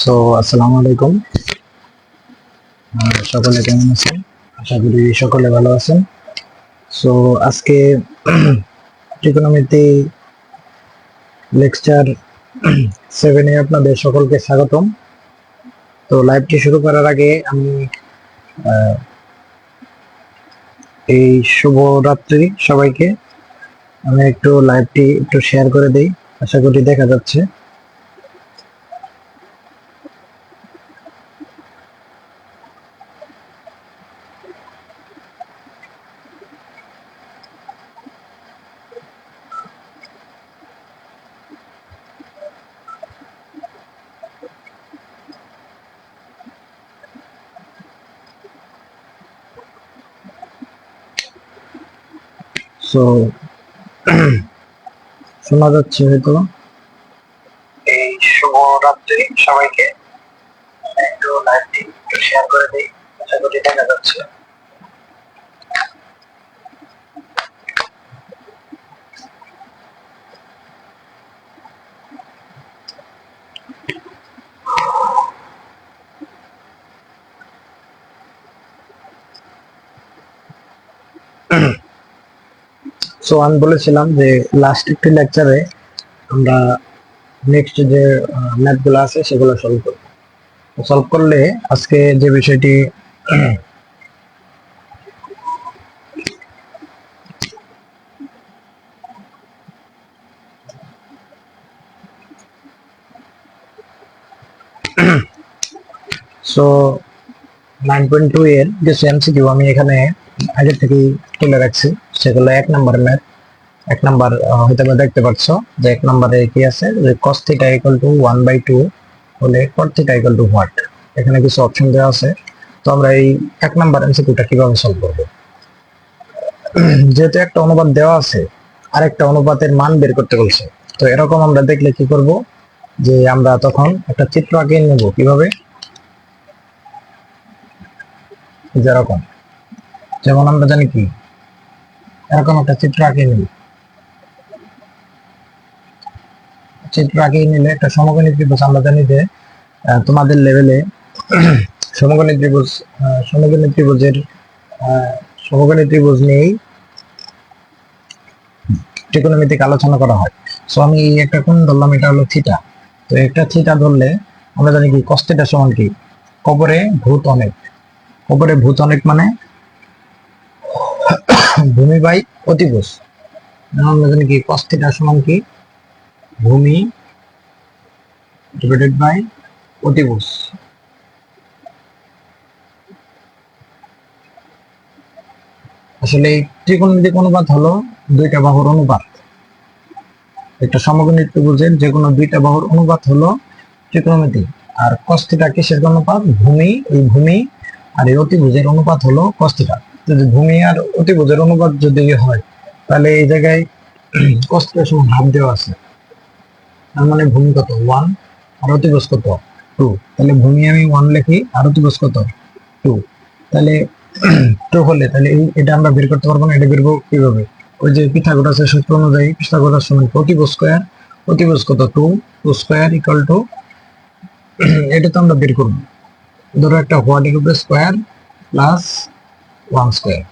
So আসসালামু আলাইকুম। সকলে কেমন আছেন? আশা করি সকলে ভালো আছেন। সো আজকে ট্রিগোনোমেট্রি লেকচার 7 এ আপনাদের সকলকে স্বাগতম। তো লাইভটি শুরু করার আগে আমি আহ, এই শুভ রাত্রি সবাইকে। আমি একটু লাইভটি একটু শেয়ার করে দেই, আশা করি দেখা যাচ্ছে। সো শোনা যাচ্ছে হয়তো। এই শুভ রাত্রি সবাইকে। একটু লাইভটি একটু শেয়ার করে দিই, আশা করি দেখা যাচ্ছে। সো আমি বলেছিলাম যে লাস্ট একটি লেকচারে আমরা নেক্সট যে ম্যাথ গুলো আছে সেগুলো সলভ করব। সলভ করলে আজকে যে বিষয়টি সো 9.2 এর কিছু এমসিকিউ আমি এখানে আগে থেকেই তুলে রাখছি। সেগুলো 1 নাম্বার ম্যাথ। 1 নাম্বার হয়তো বা দেখতে পাচ্ছ যে 1 নাম্বারে কি আছে, যে cos θ = 1/2 হলে cot θ = what। এখানে কিছু অপশন দেওয়া আছে। তো আমরা এই 1 নাম্বার এমসিকিউটা কিভাবে সলভ করব। যেহেতু একটা অনুপাত দেওয়া আছে, আরেকটা অনুপাতের মান বের করতে বলছে, তো এরকম আমরা দেখলে কি করব, যে আমরা তখন একটা চিত্র আঁকে নেব। কিভাবে? যেরকম, যেমন আমরা জানি কি, এরকম একটা চিত্র আঁকে নিই। চিত্র আঁকিয়ে নিলে একটা সমকোণী ত্রিভুজ, আমরা জানি যে তোমাদের লেভেলে সমকোণী ত্রিভুজ, সমকোণী ত্রিভুজের সমকোণী ত্রিভুজ নিয়েই ত্রিকোণমিতিক আলোচনা করা হয়। সো আমি একটা কোণ ধরলাম, এটা হলো থিটা। তো একটা থিটা ধরলে আমরা জানি কি cos θ সমান কি, কবরে ভূত অনেক। কবরে ভূত অনেক মানে ভূমি বাই অতিভুজ। আমরা জানি কি cos θ সমান কি, ভূমি ডিভাইডেড বাই অতিভুজ। আসলে এই ত্রিকোণমিতিক অনুপাত হলো দুইটা বাহুর অনুপাত। একটা সমকোণী ত্রিভুজের যে কোনো দুইটা বাহুর অনুপাত হলো ত্রিকোণমিতি। আর cos θ কিসের অনুপাত? ভূমি, এই ভূমি আর এই অতিভুজের অনুপাত হলো cos θ। যদি ভূমি আর অতিভুজের অনুপাত যদি হয়, তাহলে এই জায়গায় cos θ সমান হাফ দেওয়া আছে। তার মানে ভূমি কত? 1 আর অতিভুজ কত? 2। তাহলে ভূমি আমি 1 লিখি আর অতিভুজ কত? 2। তাহলে 2 হলে তাহলে এটা আমরা বের করতে পারবো না। এটা বের করবো কিভাবে? ওই যে পিথাগোরাসের সূত্র অনুযায়ী পিথাগোরাস সমান অতিভুজ স্কয়ার, অতিভুজ কত? 2, 2 স্কয়ার ইকুয়াল টু, এটা তো আমরা বের করব। ধরো একটা হোয়াটের উপরে স্কয়ার প্লাস 1 স্কয়ার,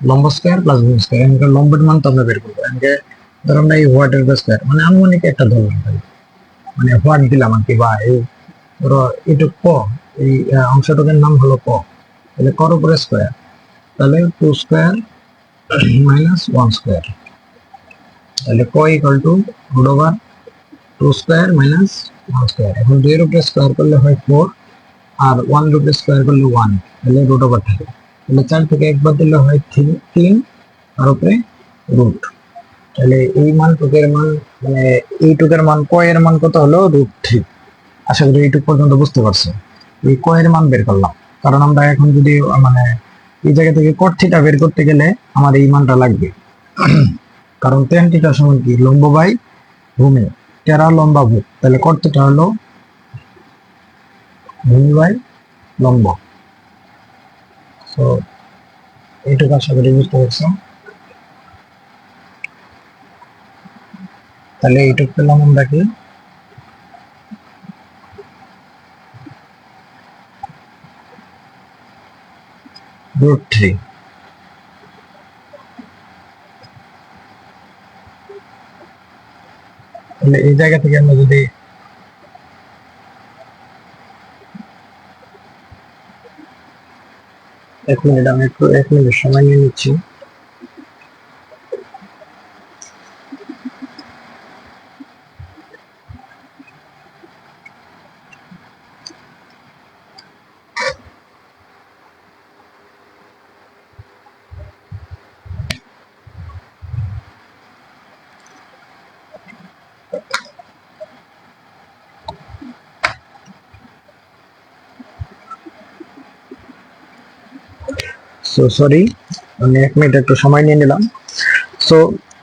লম্ব স্কয়ার প্লাস ভূমি স্কয়ার। এখানকার লম্বের মান তো আমরা বের করবো। এখানে ধরো আমরা এই হোয়াটের উপরে স্কয়ার মানে আনুমানিক একটা ধরলাম, মানে হোয়াট দিলাম আর কি, বা এই ধরো এটুক ক, এই অংশটুকের নাম হলো ক। তাহলে কর উপরে স্কয়ার, তাহলে 2 স্কয়ার মাইনাস 1 স্কয়ার। তাহলে ক equal to root over 2 square minus 1 square. এখন 2 এর উপরে স্কয়ার করলে হয় 4, আর 1 এর উপরে স্কয়ার করলে 1, তাহলে রুট ওভার থাকে। তাহলে 4 থেকে 1 বাদ দিলে হয় 3, আর উপরে রুট। তাহলে এই মান টুকের মান, মানে এই টুকের মান, ক এর মান কত হলো? √3। আশা করি এইটুক পর্যন্ত বুঝতে পারছো। এই ক এর মান বের করলাম, কারণ আমরা এখন যদি মানে এই জায়গা থেকে cot θ বের করতে গেলে আমার এই মানটা লাগবে। কারণ tan θ সমান কি, লম্ব বাই ভূমি। টেরা লম্বা ভূ, তাহলে cot θ হলো ভূমি বাই লম্ব। তো এইটুকু আশা করি বুঝতে পারছো। তাহলে এইটুকু পেলাম আমরা কি, √3। তাহলে এই জায়গা থেকে আমরা যদি আমি একটু 1 মিনিট সময় নিয়ে নিচ্ছি। সো সরি, আমি 1 মিনিট একটু সময় নিয়ে নিলাম। সো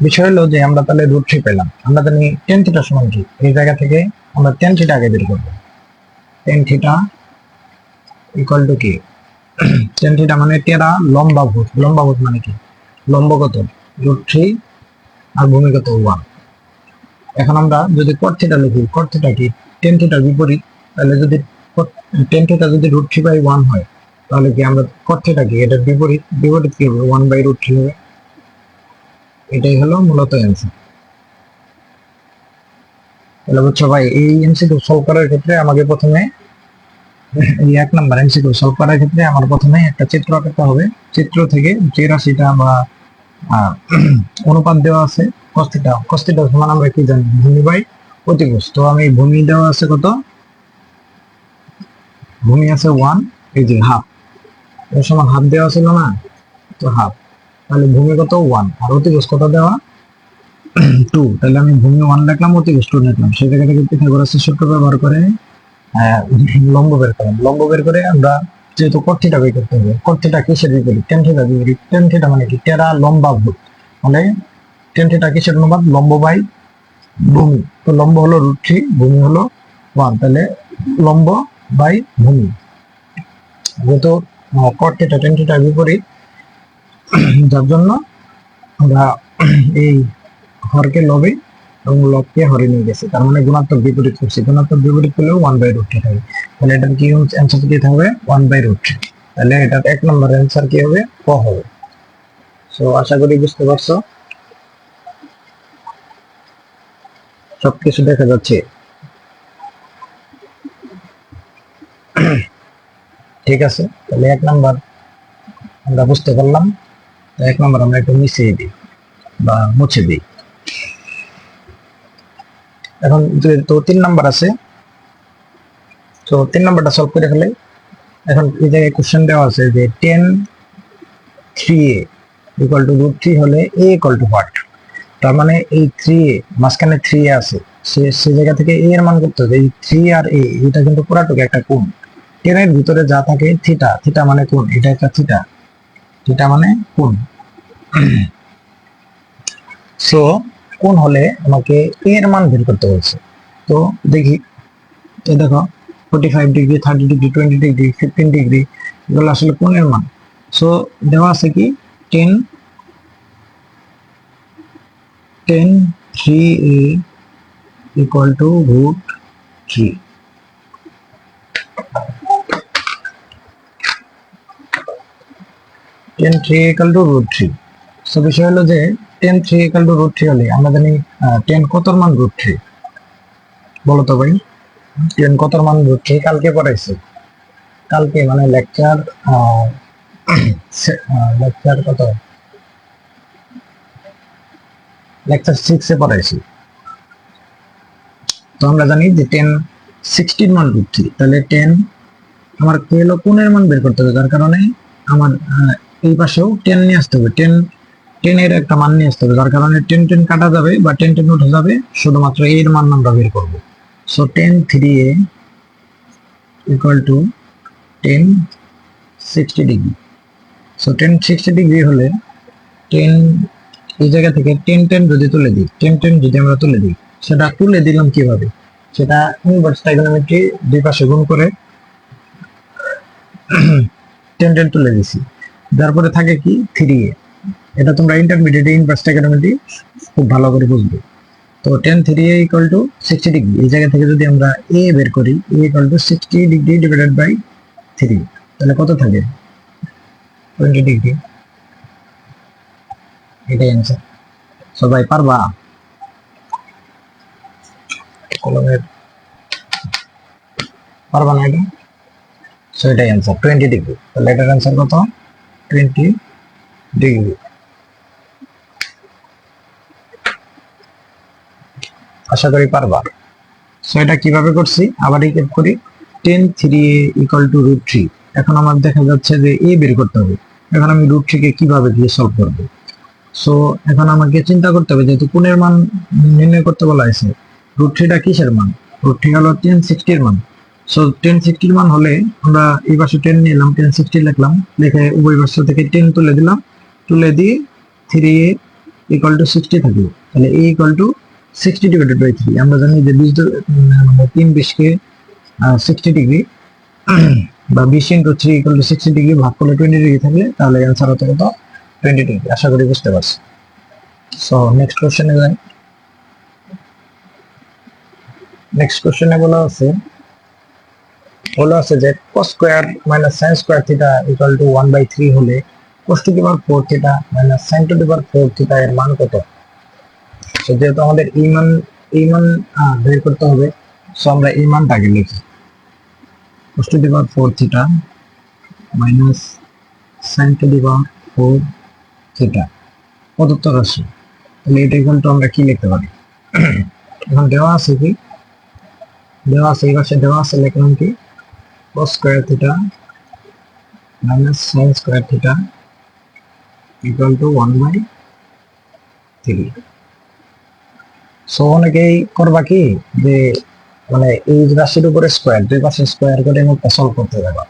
বিষয় হলো যে আমরা তাহলে √3 পেলাম। আমরা জানি tan থিটা সমান কি, এই জায়গা থেকে আমরা tan থিটা আগে বের করব। tan থিটা ইকুয়াল টু কি, tan থিটা মানে টেরা লম্বাভুজ। লম্বাভুজ মানে কি, লম্ব কত √3 আর ভূমি কত 1। এখন আমরা যদি cot থিটা লিখি, cot থিটা কি tan থিটার বিপরীত। তাহলে যদি tan থিটা যদি √3/1 হয়, তাহলে কি আমরা cot থিটা কি এটার বিপরীত, বিপরীত কি হবে 1/√3 হবে। এটাই হলো মূলত অ্যান্সার। তাহলে বুঝছো ভাই, এই এমসিকিউ সলভ করার ক্ষেত্রে আমাকে প্রথমে এই 1 নাম্বার এমসিকিউ সলভ করার ক্ষেত্রে আমার প্রথমে একটা চিত্র আঁকতে হবে। চিত্র থেকে যে রাশিটা বা অনুপাত দেওয়া আছে cos থিটা সমান আমরা কি জানি, ভূমি বাই অতিভুজ। তো আমি ভূমি দেওয়া আছে কত, ভূমি আছে 1, এই যে হাফ, এর সমান হাফ দেওয়া ছিল না, তো হাফ। তাহলে ভূমি কত 1 আর অতিভুজ কত দেওয়া 2। তাহলে আমি ভূমি 1 লিখলাম, অতিভুজ 2 লিখলাম। সেই জায়গা থেকে পিথাগোরাসের সূত্র ব্যবহার করে লম্ব বের করলাম। লম্ব বের করে আমরা যেহেতু cot থিটা বের করতে হবে, cot থিটা কিসের বিপরীত, tan থিটা বিপরীত। tan থিটা মানে কি টেরা লম্বাভুজ, মানে tan থিটা কিসের অনুপাত, লম্ব বাই ভূমি। তো লম্ব হলো √3, ভূমি হলো 1, তাহলে লম্ব বাই ভূমি। যেহেতু cot থিটা tan থিটার বিপরীত, যার জন্য আমরা এই হরকে লবে এবং লবকে হরে নিয়ে গেছে, তার মানে গুণাত্মক বিপরীত করছি। গুণাত্মক বিপরীত করলেও 1/√3 থাকে। তাহলে এটার কি অ্যান্সার কি হবে 1/√3। তাহলে এটার 1 নম্বর অ্যান্সার কি হবে, ক হবে। সো আশা করি বুঝতে পারছো, সবকিছু দেখা যাচ্ছে। ঠিক আছে, তাহলে 1 নাম্বার আমরা বুঝতে পারলাম। 1 নাম্বার আমরা একটু মিশিয়ে দিই বা মুছে দিই। এখন তো 3 নাম্বার আছে, তো 3 নাম্বারটা সলভ করে ফেলে। এখন এই জায়গায় কোশ্চেন দেওয়া আছে যে tan 3a ইকুয়াল টু √3 হলে a ইকুয়াল টু হোয়াট। তার মানে এই 3a মাঝখানে 3a আছে, সে জায়গা থেকে a এর মান করতে হবে। এই 3 আর a এটা কিন্তু পুরাটুকু একটা কোণ। tan এর ভিতরে যা থাকে থিটা, থিটা মানে কোণ, এটা একটা থিটা, থিটা মানে কোণ। সো কোণ হলে আমাকে a এর মান বের করতে বলছে। তো দেখি, এই দেখো 45 ডিগ্রি, 30 ডিগ্রি, 20 ডিগ্রি, 15 ডিগ্রি, এগুলো আসলে কোণের মান। সো দেওয়া আছে কি tan 3a equal to √3। tan 3 equal to √3। So বিষয় হলো যে tan 3 equal to √3 হলে আমরা জানি tan কতর মান √3, বলো তো ভাই, tan কতর মান √3 কালকে পড়াইছে। কালকে মানে লেকচার কত, লেকচার 6 এ পড়াইছি। তো আমরা জানি যে tan 16 মান √3। তাহলে tan আমার কি হলো, কোণের মান বের করতে হবে, যার কারণে আমার এই পাশেও tan নিয়ে আসতে হবে। tan এর একটা মান নিয়ে আসতে হবে, যার কারণে tan কাটা যাবে বা tan উঠে যাবে, শুধুমাত্র a এর মান আমরা বের করব। So tan 3a equal to tan 60 degree. So tan 60 degree হলে tan এই জায়গা থেকে tan যদি তুলে দিই, tan যদি আমরা তুলে দিই, সেটা তুলে দিলাম কিভাবে, সেটা ইনভার্স ট্রাইগোনোমেট্রি দুই পাশে গুণ করে tan তুলে দিছি। তারপরে থাকে কি 3a, এটা তোমরা ইন্টারমিডিয়েট ইনভার্স ট্রাইগোনোমেট্রি খুব ভালো করে বুঝবে। তো tan 3a equal to 60 degree, এই জায়গা থেকে যদি আমরা a বের করি, a equal to 60 degree divided by 3, তাহলে কত থাকে 20 ডিগ্রি, এটাই অ্যান্সার। সবাই পারবা? কলমের পারবা না এটা? সো এটাই অ্যান্সার 20 ডিগ্রি। তাহলে এটার অ্যান্সার কত? 20 ডিগ্রি। আশা করি পারবা। সো এটা কিভাবে করছি আবার রিক্যাপ করি। 10 3a = √3। এখন আমার দেখা যাচ্ছে যে a বের করতে হবে। এখন আমি √3 কে কিভাবে দিয়ে সলভ করব? সো এখন আমাকে চিন্তা করতে হবে যেহেতু কোণের মান নির্ণয় করতে বলা হয়েছে, √3টা কিসের মান? √3 হলো 1060 এর মান। সো 1060 এর মান হলে আমরা এই পাশে 10 নিলাম, 1060 লিখলাম, লিখে উভয় পাশ থেকে 10 তুলে দিলাম, তুলে দিয়ে 3a = 60 থাকলো। তাহলে a = 60/3। আমরা জানি যে 3 কে 60 ডিগ্রি বা 20 × 3 = 60 ডিগ্রি ভাগ করলে 20 ডিগ্রি থাকলে তাহলে অ্যান্সার হতে কত? 20 ডিগ্রি। আশা করি বুঝতে পারছি। সো নেক্সট কোশ্চেনে যাই। নেক্সট কোশ্চেনে বলা আছে যে cos square minus sin square theta = 1/3 হলে cos to the power 4 theta minus sin to the power 4 theta এর মান কত? সো যেহেতু আমাদের এই মান বের করতে হবে, সো আমরা এই মানটাকে লিখি cos to the power 4 theta minus sin to the power 4 theta প্রদত্ত রাশি। তাহলে এটা কিন্তু আমরা কি লিখতে পারি? এখন দেওয়া আছে কি? দেওয়া আছে এই পাশে দেওয়া আছে, লিখলাম কি cos square theta minus sin square theta = 1/3। So অনেকেই করবা কি যে মানে এই রাশির উপরে স্কয়ার, দুই পাশে স্কয়ার করে একটা সলভ করতে যাবা,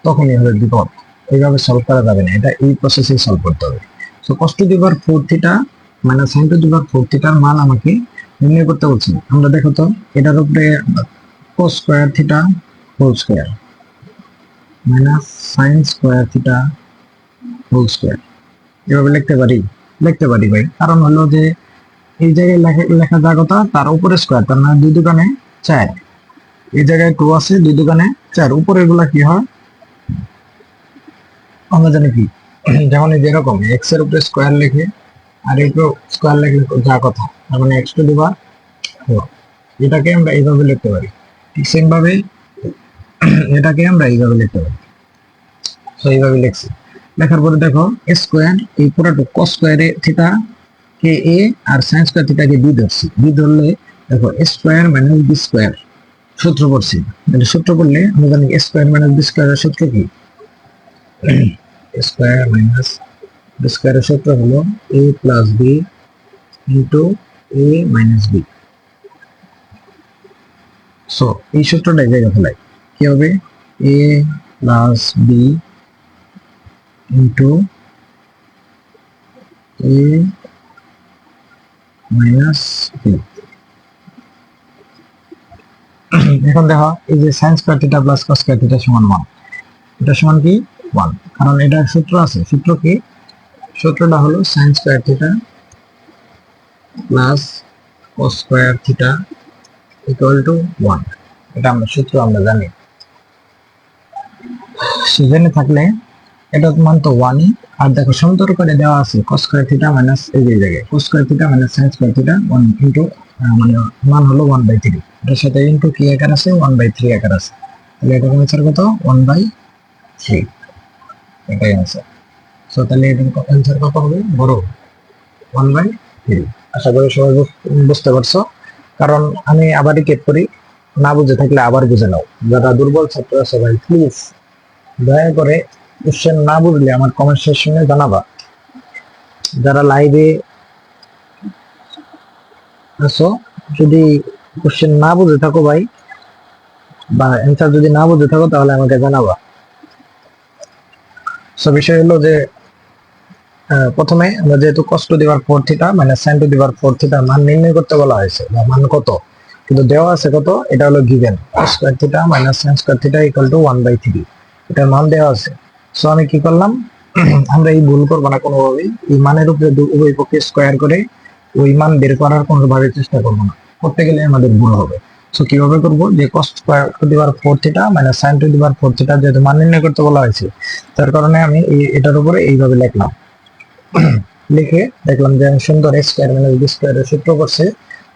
তখনই হবে বিপদ। এইভাবে সলভ করা যাবে না, এটা এই প্রসেসে সলভ করতে হবে। So cos to the power 4 theta minus sin to the power 4 থিটার মান আমাকে নির্ণয় করতে বলছি। আমরা দেখো তো এটার উপরে cos square theta whole square minus sin square theta whole square এভাবে লিখতে পারি ভাই। কারণ হলো যে এই জায়গায় লেখা যা কথা তার উপরে স্কয়ার, তার মানে দুই দোকানে 4, এই জায়গায় 2 আছে, দুই দোকানে 4, উপরের গুলা কি হয় আমরা জানি কি, যেমন এই যেরকম x এর উপরে স্কয়ার লিখে আর এর উপরে স্কয়ার লিখলে যা কথা, তার মানে x টু দি পাওয়ার 4। এটাকে আমরা এইভাবে লিখতে পারি, ঠিক সেম ভাবে এটাকে আমরা এইভাবে লিখতে পারি। সো এইভাবে লিখছি, লেখার পরে দেখো স্কয়ার এই পুরোটা cos স্কয়ারে থিটা কে a আর sin স্কয়ার থিটা কে b ধরছি। b ধরলে দেখো স্কয়ার মাইনাস b স্কয়ার সূত্র পড়ছি। মানে সূত্র পড়লে আমরা জানি স্কয়ার মাইনাস b স্কয়ারের সূত্র কি? স্কয়ার মাইনাস b স্কয়ারের সূত্র হলো a plus b into a minus b। So এই সূত্রটা এই জায়গায় ফেলাই, কি হবে? a plus b into a minus b। এখন দেখো এই যে sin square theta plus cos square theta সমান 1, এটা সমান কি 1, কারণ এটার সূত্র আছে। সূত্র কি? সূত্রটা হলো sin square theta plus cos square theta = 1। এটা আমরা সূত্র আমরা জানি। সেজেনে থাকলে এটার মান তো 1ই। আর দেখো সমান্তরাল করে দেওয়া আছে cos স্কয়ার থিটা মাইনাস এই জায়গায় cos square theta minus sin square theta 1 into মানে মান হলো 1/3। এটার সাথে ইনটু কি আকার আছে? 1/3 আকার আছে। তাহলে এটার आंसर কত? 1/3। এটাই आंसर। সো তাহলে এটার आंसर কত হবে? বড় 1/3। আশা করি সবাই বুঝতে পারছো। কারণ আমি আবার রিপিট করি, না বুঝে থাকলে আবার বুঝে নাও। যারা দুর্বল ছাত্র আছে ভাই প্লিজ দয়া করে কোশ্চেন না বুঝলে আমার কমেন্ট সেকশনে জানাবা। যারা লাইভে আছো যদি কোশ্চেন না বুঝে থাকো ভাই বা অ্যান্সার যদি না বুঝে থাকো তাহলে আমাকে জানাবা। সো বিষয় হলো যে প্রথমে আমরা যেহেতু cos to the power 4 theta minus sin to the power 4 theta মান নির্ণয় করতে বলা হয়েছে, বা মান কত কিন্তু দেওয়া আছে কত, এটা হলো given cos square theta minus sin square theta = 1/3। এটার মান দেওয়া আছে। সো আমি কি করলাম, আমরা এই ভুল করব না কোনোভাবেই, এই মানের উপরে উভয় পক্ষে স্কয়ার করে ওই মান বের করার কোনোভাবে চেষ্টা করব না, করতে গেলে আমাদের ভুল হবে। সো কিভাবে করব, যে cos square to the power 4 theta minus sin to the power 4 theta যেহেতু মান নির্ণয় করতে বলা হয়েছে, তার কারণে আমি এটার উপরে এইভাবে লিখলাম। লিখে দেখলাম যে আমি সুন্দর a স্কয়ার মাইনাস b স্কয়ারের সূত্র করছে,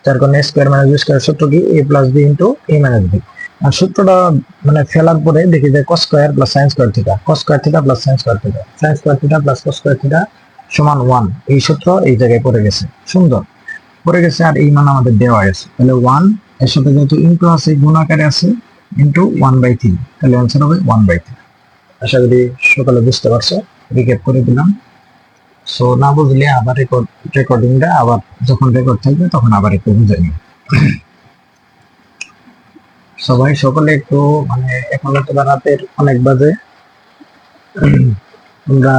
যার কারণে a স্কয়ার মাইনাস b স্কয়ারের সূত্র কি a plus b into a minus b। আর সূত্রটা মানে ফেলার পরে দেখি যে cos square plus sin square theta, cos square theta plus sin square theta, sin square theta plus cos square theta সমান 1। এই সূত্র এই জায়গায় পড়ে গেছে, সুন্দর পড়ে গেছে। আর এই মান আমাদের দেওয়া আছে, তাহলে 1 এর সাথে যেহেতু ইনটু আছে, গুণ আকারে আছে, ইনটু 1/3, তাহলে आंसर হবে 1/3। আশা করি সকলে বুঝতে পারছো, রিক্যাপ করে দিলাম। সো না বুঝলে আবার রেকর্ডিংটা আবার যখন রেকর্ড থাকবে তখন আবার একটু বুঝে নিন। সবাই সকলে একটু মানে এখন হয়তো রাতের অনেক বাজে, তোমরা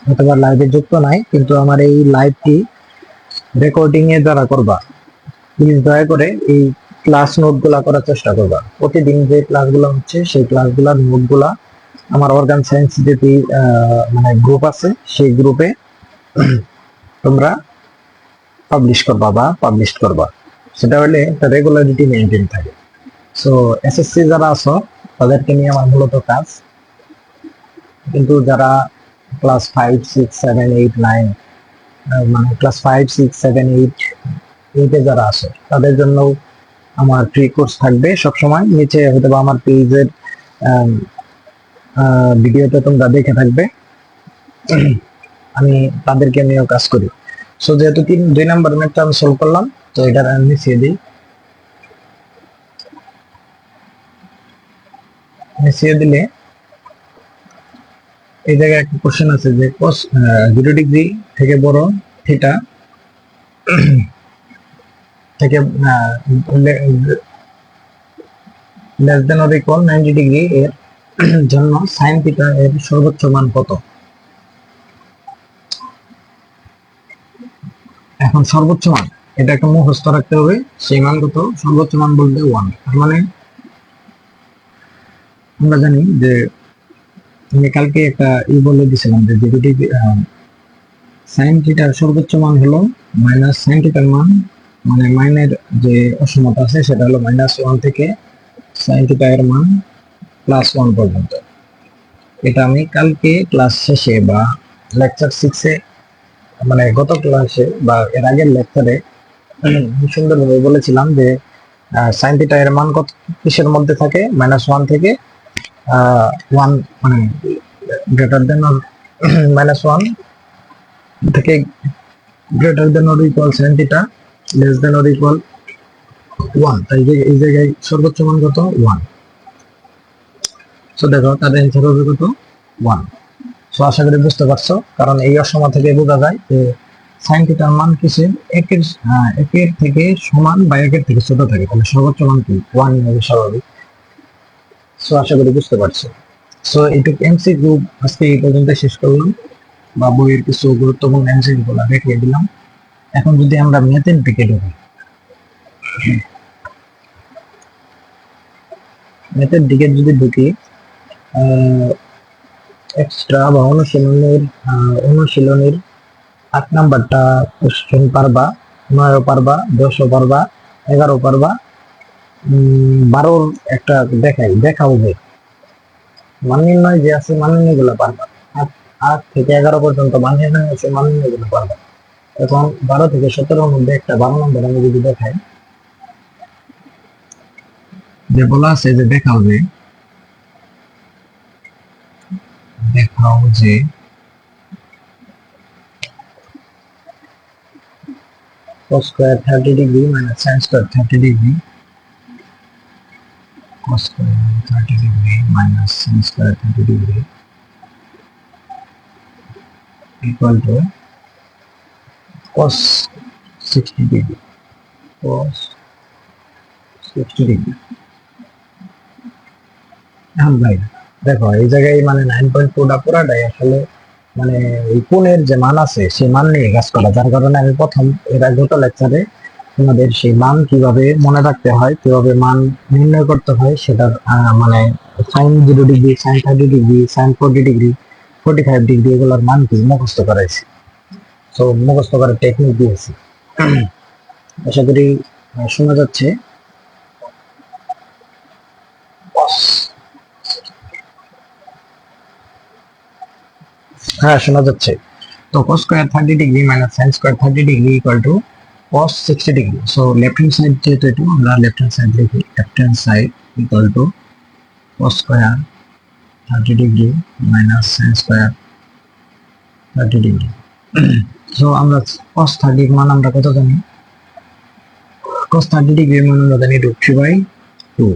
হয়তো লাইভে যুক্ত নাই, কিন্তু আমার এই লাইভটি রেকর্ডিং এ যারা করবা প্লিজ দয়া করে এই ক্লাস নোটগুলা করার চেষ্টা করবা। প্রতিদিন যে ক্লাসগুলো হচ্ছে সেই ক্লাসগুলোর নোটগুলা আমার অর্গান সায়েন্স যে মানে গ্রুপ আছে সেই গ্রুপে তোমরা পাবলিশ করবা বা পাবলিশ করবা, সেটা হলে একটা রেগুলারিটি মেইনটেইন থাকে। সো এসএসসি যারা আছো তাদেরকে নিয়ে আমার মূলত কাজ, কিন্তু যারা ক্লাস 5, 6, 7, 8, 9 মানে ক্লাস 5, 6, 7, 8 যারা আছে তাদের জন্য আমার ফ্রি কোর্স থাকবে সবসময়। নিচে হয়তো বা আমার পেজের ভিডিওতে তোমরা দেখে থাকবে, আমি তাদেরকে নিয়েও কাজ করি। সো যেহেতু 2 নাম্বার ম্যাথটা আমি সলভ করলাম, তো এটা আমি মিশিয়ে দিই। মিশিয়ে দিলে এই জায়গায় একটা কোশ্চেন আছে যে cos 0 ডিগ্রি থেকে বড় থিটা থেকে less than or equal 90 degree এর জন্য sin থিটা এর সর্বোচ্চ মান কত। এখন সর্বোচ্চ মান এটা একটা মুখস্থ রাখতে হবে, সেই মান কত, সর্বোচ্চ মান বলতে 1। তার মানে আমরা জানি যে আমি কালকে একটা বলে দিয়েছিলাম যে যদি sin থিটার সর্বোচ্চ মান হলো মাইনাস sin থিটার মান মানে মাইনের যে অসমতা আছে সেটা হলো -1 থেকে sin থিটা এর মান +1 পর্যন্ত। এটা আমি কালকে ক্লাস শেষে বা লেকচার 6 এ মানে গত ক্লাসে বা এর আগের লেকচারে সুন্দরভাবে বলেছিলাম যে sin থিটা এর মান কত কিসের মধ্যে থাকে, -1 থেকে 1 মানে গ্রেটার দেন অর -1 থেকে greater than or equal sin theta less than or equal 1। তাই এই জায়গায় সর্বোচ্চ মান কত, 1। সো দেখো তাদের অ্যানসার হবে কত, 1। সো আশা করি বুঝতে পারছো, কারণ এই অসমা থেকে বোঝা যায় যে sin থিটার মান কিসের একের থেকে সমান বা একের থেকে ছোট থাকে, তাহলে সর্বোচ্চ মান কি 1 হবে স্বাভাবিক। সো আশা করি বুঝতে পারছো। সো এইটুকু এমসিকিউ আজকে এই পর্যন্ত শেষ করলাম, বা বইয়ের কিছু গুরুত্বপূর্ণ এমসিকিউ গুলো দেখিয়ে দিলাম। এখন যদি আমরা ম্যাথের দিকে ঢুকি, ম্যাথের দিকে যদি ঢুকি এক্সট্রা বা অনুশীলনের 8 নাম্বারটা কোশ্চেন পারবা, 9 পারবা, 10 পারবা, 11 পারবা, 12 একটা দেখাও যে মান নির্ণয় যে আছে মান নির্ণয় গুলো পারবা। 8 থেকে 11 পর্যন্ত মান নির্ণয় আছে, মান নির্ণয় গুলো পারবা। এখন 12 থেকে 17 এর মধ্যে একটা 12 নম্বর আমি যদি দেখাই, যে বলা আছে যে দেখাও যে cos square 30 degree minus sin square 30 degree, cos square 30 degree minus sin square 30 degree equal to cos 60 degree, cos 60 degree। এখন ভাই দেখো এই জায়গায় মানে 9.2টা পুরাটাই আসলে মানে এই কোণের যে মান আছে সেই মান নিয়ে কাজ করা, যার কারণে আমি প্রথম এর গত লেকচারে তোমাদের সেই মান কিভাবে মনে রাখতে হয়, কিভাবে মান নির্ণয় করতে হয় সেটার মানে sin 0 degree, sin 30 degree, sin 40 degree, 45 degree এগুলোর মান কি মুখস্থ করাইছি। সো মুখস্থ করার টেকনিক দিয়েছি, আশা করি শোনা যাচ্ছে। হ্যাঁ, শোনা যাচ্ছে। তো cos square 30 degree minus sin square 30 degree equal to cos 60 degree. So left hand side যেহেতু এটা, আমরা লেফট হ্যান্ড সাইড লিখি, left hand side equal two cos square 30 degree minus sin square 30 degree. So আমরা cos 30 এর মান আমরা কত জানি? cos 30 ডিগ্রি এর মান আমরা জানি √3/2,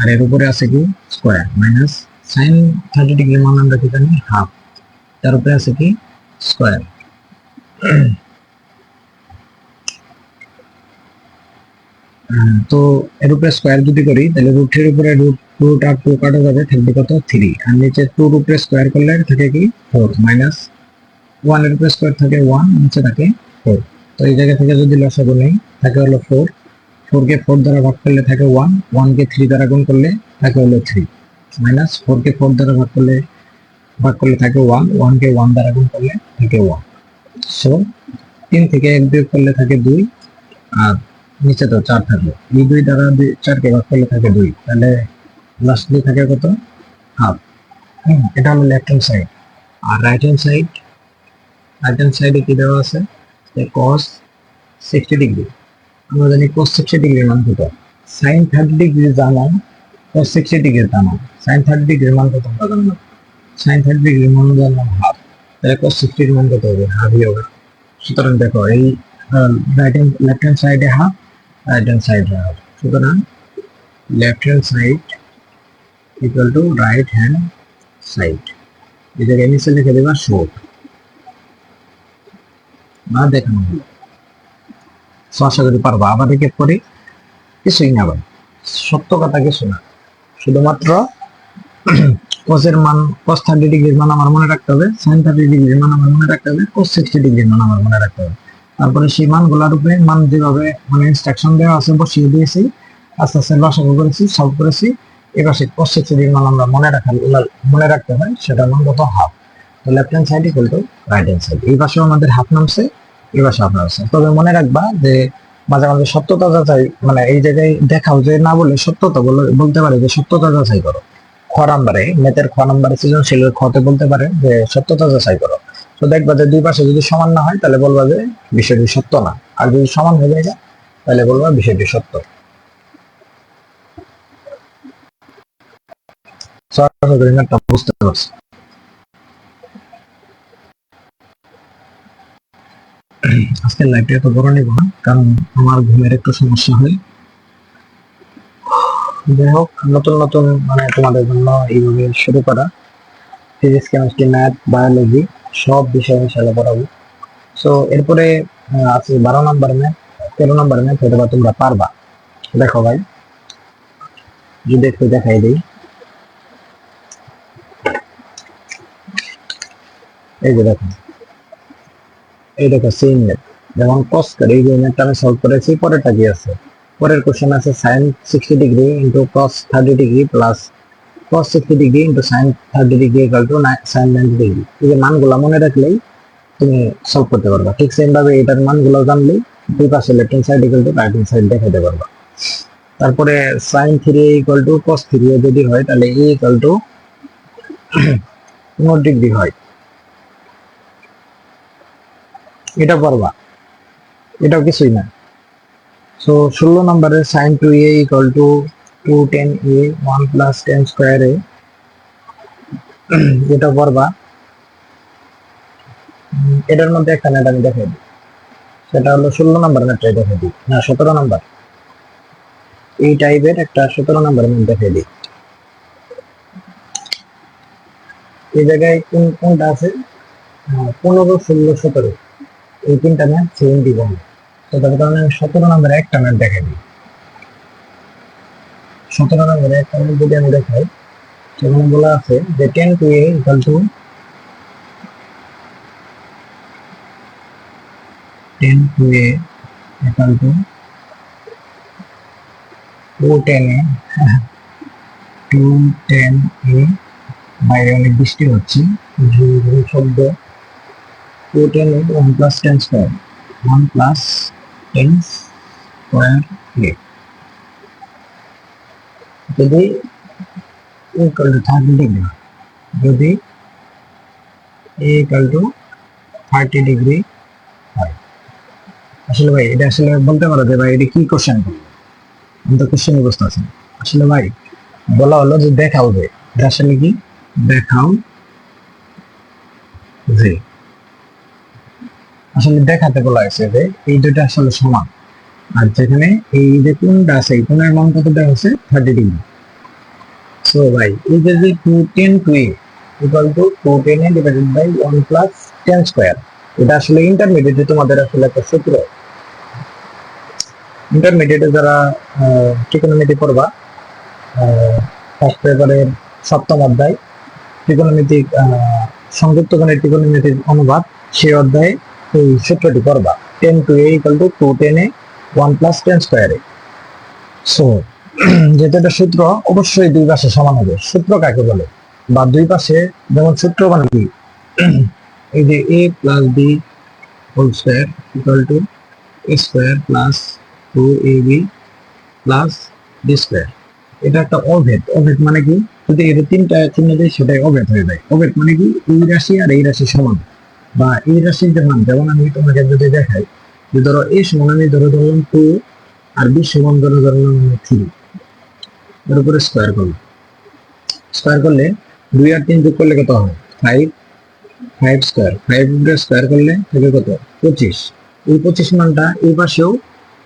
আর এর উপরে আছে কি স্কয়ার, মাইনাস sin 30 ডিগ্রি এর মান আমরা কি জানি? হাফ, তার উপরে আছে কি স্কয়ার। তো এর উপরে স্কয়ার যদি করি তাহলে রুটের উপরে রুট আর 2 কাটা যাবে, থাকবে কত 3, আর নিচে 2 এর উপরে স্কয়ার করলে থাকে কি 4, মাইনাস 1 এর উপরে স্কয়ার থাকে 1, নিচে থাকে 4। তো এই জায়গা থেকে যদি লসাগু নেই, থাকে হলো 4, 4 কে 4 দ্বারা ভাগ করলে থাকে 1, 1 কে 3 দ্বারা গুণ করলে থাকে হলো 3, মাইনাস 4 কে 4 দ্বারা ভাগ করলে থাকে 1, 1 কে 1 দ্বারা গুণ করলে থাকে 1। সো 3 থেকে 1 বিয়োগ করলে থাকে 2, আর নিচে তো 4 থাকবে, এই 2 দ্বারা 4 কে ভাগ করলে থাকে 2, তাহলে লাস্টলি থাকে কত? হাফ। এটা হলো লেফট হ্যান্ড সাইড। আর রাইট হ্যান্ড সাইডে কি দেওয়া আছে? যে cos 60 ডিগ্রি, আমরা জানি cos 60 ডিগ্রির মান কত। sin 30 ডিগ্রি জানো, cos 60 ডিগ্রি জানো। sin 30 ডিগ্রির মান কত আমরা জানলাম? sin 30 ডিগ্রির মান জানলাম হাফ, তাহলে cos 60 এর মান কত হবে? হাফই হবে। সুতরাং দেখো এই লেফট হ্যান্ড সাইডে হাফ, রাইট হ্যান্ড সাইডে হাফ, সুতরাং left hand side equal to right hand side. এই জায়গায় নিচে লিখে দেবা শর্ট বা দেখানো হলো। আশা করি পারবা। আবার রিকেট করি, কিছুই না ভাই, সত্য কথা কিছু না, শুধুমাত্র cos এর মান, cos 30 ডিগ্রির মান আমার মনে রাখতে হবে, sin 30 ডিগ্রির মান আমার মনে রাখতে হবে, cos 60 ডিগ্রির মান আমার মনে রাখতে হবে। তারপরে সেই মানগুলোর উপরে মান যেভাবে মানে ইনস্ট্রাকশন দেওয়া আছে বসিয়ে দিয়েছি, আস্তে আস্তে লসাগু করেছি, সলভ করেছি। এবার সেই cos 60 ডিগ্রির মান আমরা মনে রাখতে হয়, সেটার মান কত? হাফ। তো left hand side equal to right hand side. এই পাশেও আমাদের হাফ নামছে, এই পাশে হাফ নামছে। তবে মনে রাখবা যে মাঝে মাঝে সত্যতা যাচাই, মানে এই জায়গায় দেখাও যে না বলে সত্যতা বলতে পারে যে সত্যতা যাচাই করো। খ নাম্বারে, ম্যাথের খ নাম্বারে সৃজনশীলের খতে বলতে পারে যে সত্যতা যাচাই করো। তো দেখবা যে দুই পাশে যদি সমান না হয় তাহলে বলবা যে বিষয়টি সত্য না, আর যদি সমান হয়ে যায় তাহলে বলবা বিষয়টি সত্য। বুঝতে পারছি। আজকের লাইভটা এত বড় নিব না, কারণ আমার ঘুমের একটু সমস্যা হয়। যাই হোক, নতুন নতুন মানে তোমাদের জন্য এইভাবে শুরু করা, ফিজিক্স, কেমিস্ট্রি, ম্যাথ, বায়োলজি সব বিষয় ইনশাআল্লাহ পড়াবো। সো এরপরে আছে 12 নম্বর ম্যাথ, 13 নম্বর ম্যাথ, হয়তো বা তোমরা পারবা। দেখো ভাই, যদি একটু দেখাই দিই, এই যে দেখো, এই দেখো সেম ম্যাথ, যেমন cos করে এই যে ম্যাথটা আমি সলভ করেছি। পরেরটা কি আছে? পরের কোশ্চেন আছে sin 60 degree into cos 30 degree plus cos 60 degree into sin 30 degree equal to sin 90 degree. এই যে মানগুলো মনে রাখলেই তুমি সলভ করতে পারবা। ঠিক সেম ভাবে এটার মানগুলো জানলেই দুই পাশে left hand side equal to right hand side দেখাতে পারবা। তারপরে sin 3a equal to cos 3a যদি হয় তাহলে a ইকুয়াল টু 90 ডিগ্রি হয়, এটা পারবা, এটাও কিছুই না। সো 16 নম্বরে sin 2a equal to 210a 1 plus 10 square a, এটা পারবা। এটার মধ্যে একটা ম্যাথ আমি দেখাই দিই, সেটা হলো 16 নম্বর ম্যাথটাই দেখাই দিই, না 17 নম্বর, এই টাইপের একটা 17 নম্বর ম্যাথ দেখাই দিই। এই জায়গায় কোনটা আছে? 15, 16, 17, এই তিনটা ম্যাথ সেম দিব। তো তার কারণে আমি 17 নম্বরে একটা ম্যাথ দেখাই দিই। 17 নম্বরে একটা ম্যাথ যদি আমি দেখাই, সেখানে বলা আছে যে 10 to a equal two 10 to a equal two 210a 210a, বাইরে অনেক বৃষ্টি হচ্ছে, শব্দ। 210a 1 plus 10 square, 1 plus 10 square a যদি ইকুয়াল টু 30 ডিগ্রি, যদি এ ইকুয়াল টু 30 ডিগ্রি হয়। আসলে ভাই এটা আসলে বলতে পারো যে ভাই এটা কি কোশ্চেন করলো, আমি তো কোশ্চেন বুঝতে পারছি না। আসলে ভাই বলা হলো যে দেখাও যে এটা আসলে কি, দেখাও যে, আসলে দেখাতে বলা হয়েছে যে এই দুটো আসলে সমান, আর যেখানে এই যে কোণটা আছে এই কোণের মান কত দেওয়া হচ্ছে 30 ডিগ্রি। সো ভাই এই যে 210 to A equal to 210 A divided by 1 plus 10 square, এটা আসলে ইন্টারমিডিয়েটে তোমাদের আসলে একটা সূত্র, ইন্টারমিডিয়েটে যারা ট্রিগোনোমেট্রি পড়বা ফার্স্ট পেপারের সপ্তম অধ্যায় ত্রিকোণমিতিক সংযুক্ত কোণের ত্রিকোণমিতিক অনুপাত, সেই অধ্যায়ে এই সূত্রটি পড়বা 10 টু a ইকুয়াল টু 210 এ 1 প্লাস 10 স্কয়ারে। সো যেহেতু এটা সূত্র অবশ্যই দুই পাশে সমান হবে। সূত্র কাকে বলে, বা দুই পাশে যেমন সূত্র মানে কি, এই যে a plus b whole square equal to a square plus 2ab plus b square, এটা একটা অভেদ। অভেদ মানে কি, যদি এর তিনটা চিহ্ন দেয় সেটাই অভেদ হয়ে যায়। অভেদ মানে কি, এই রাশি আর এই রাশি সমান, বা এই রাশির যে মান, যেমন আমি তোমাকে যদি দেখাই যে ধরো এ সমান আমি ধরলাম 2 আর বি সমান ধরলাম 3, এর উপরে স্কয়ার করলাম, স্কয়ার করলে 2 আর 3 যোগ করলে কত হয় 5, 5 স্কয়ার, 5 স্কয়ার করলে থাকে কত 25। এই 25 মানটা এই পাশেও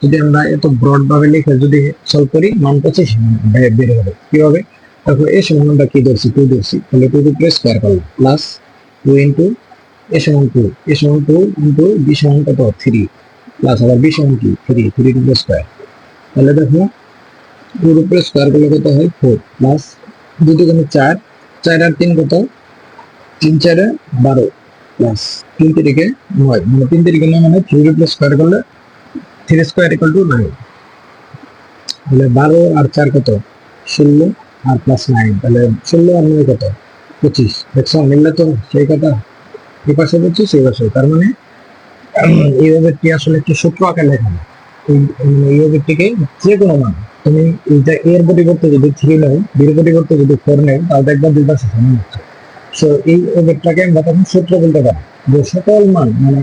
যদি আমরা এত ব্রড ভাবে লিখে যদি সলভ করি মান 25 বের হবে। কি হবে, তারপর এ সমান আমরা কি ধরছি 2 ধরছি, তাহলে 2 প্লাস স্কয়ার করলাম প্লাস 2 ইনটু এ সমান 2, এ সমান 2 ইনটু বি সমান কত 3 প্লাস আবার বি সমান কি 3, 3 টু স্কয়ার, তাহলে দেখো 2 প্লাস স্কয়ার করলে কত হয় 4 প্লাস 2 দুগুণে 4, 4 আর 3 কত 3 4 এ 12 প্লাস 3 তিরিকে 9, মানে 3 তিরিকে 9 মানে 3 প্লাস স্কয়ার করলে 3 স্কয়ার ইকুয়াল টু 9, তাহলে 12 আর 4 কত 16 আর প্লাস 9, তাহলে 16 আর 9 কত 25। দেখছো মিললে তো সেই কথা, এই পাশে 25 এই পাশে, তার মানে এই অভিব্যক্তি আসলে একটি সূত্র আকারে লেখা যায়। এই অভিব্যক্তিকে যে কোনো মান তুমি এইটা এর পরিবর্তে যদি 3 নাও, বির পরিবর্তে যদি 4 নাও, তাহলে দেখবা দুই পাশে সমান হচ্ছে। সো এই অভিব্যক্তিটাকে আমরা তখন সূত্র বলতে পারি যে সকল মান মানে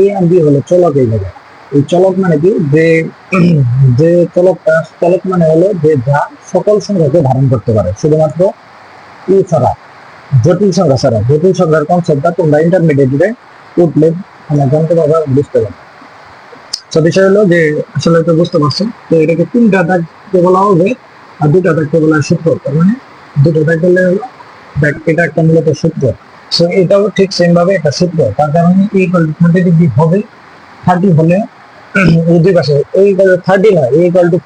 এ আর বি হলো চলক। এই জায়গায় এই চলক মানে কি, যে যে চলকটা, চলক মানে হলো যে যা সকল সংখ্যাকে ধারণ করতে পারে, শুধুমাত্র ই ছাড়া, জটিল সংখ্যা ছাড়া। জটিল সংখ্যার কনসেপ্টটা তোমরা ইন্টারমিডিয়েটে উঠলে আমরা জানতে পারবো, বুঝতে পারবো। তো বিষয় হলো যে আসলে তো বুঝতে পারছো, তো এটাকে 3টা দাগকে বলা হবে আর 2টা দাগকে বলা হয় সূত্র। তার মানে 2টা দাগ বললে হলো দেখ এটা একটা মূলত সূত্র। সো এটাও ঠিক সেম ভাবে একটা সূত্র, তার কারণে এই ইকুয়াল টু 30 ডিগ্রি হবে। 30 হলে এই দুই পাশে এই ইকুয়াল টু 30 নয়, এই ইকুয়াল টু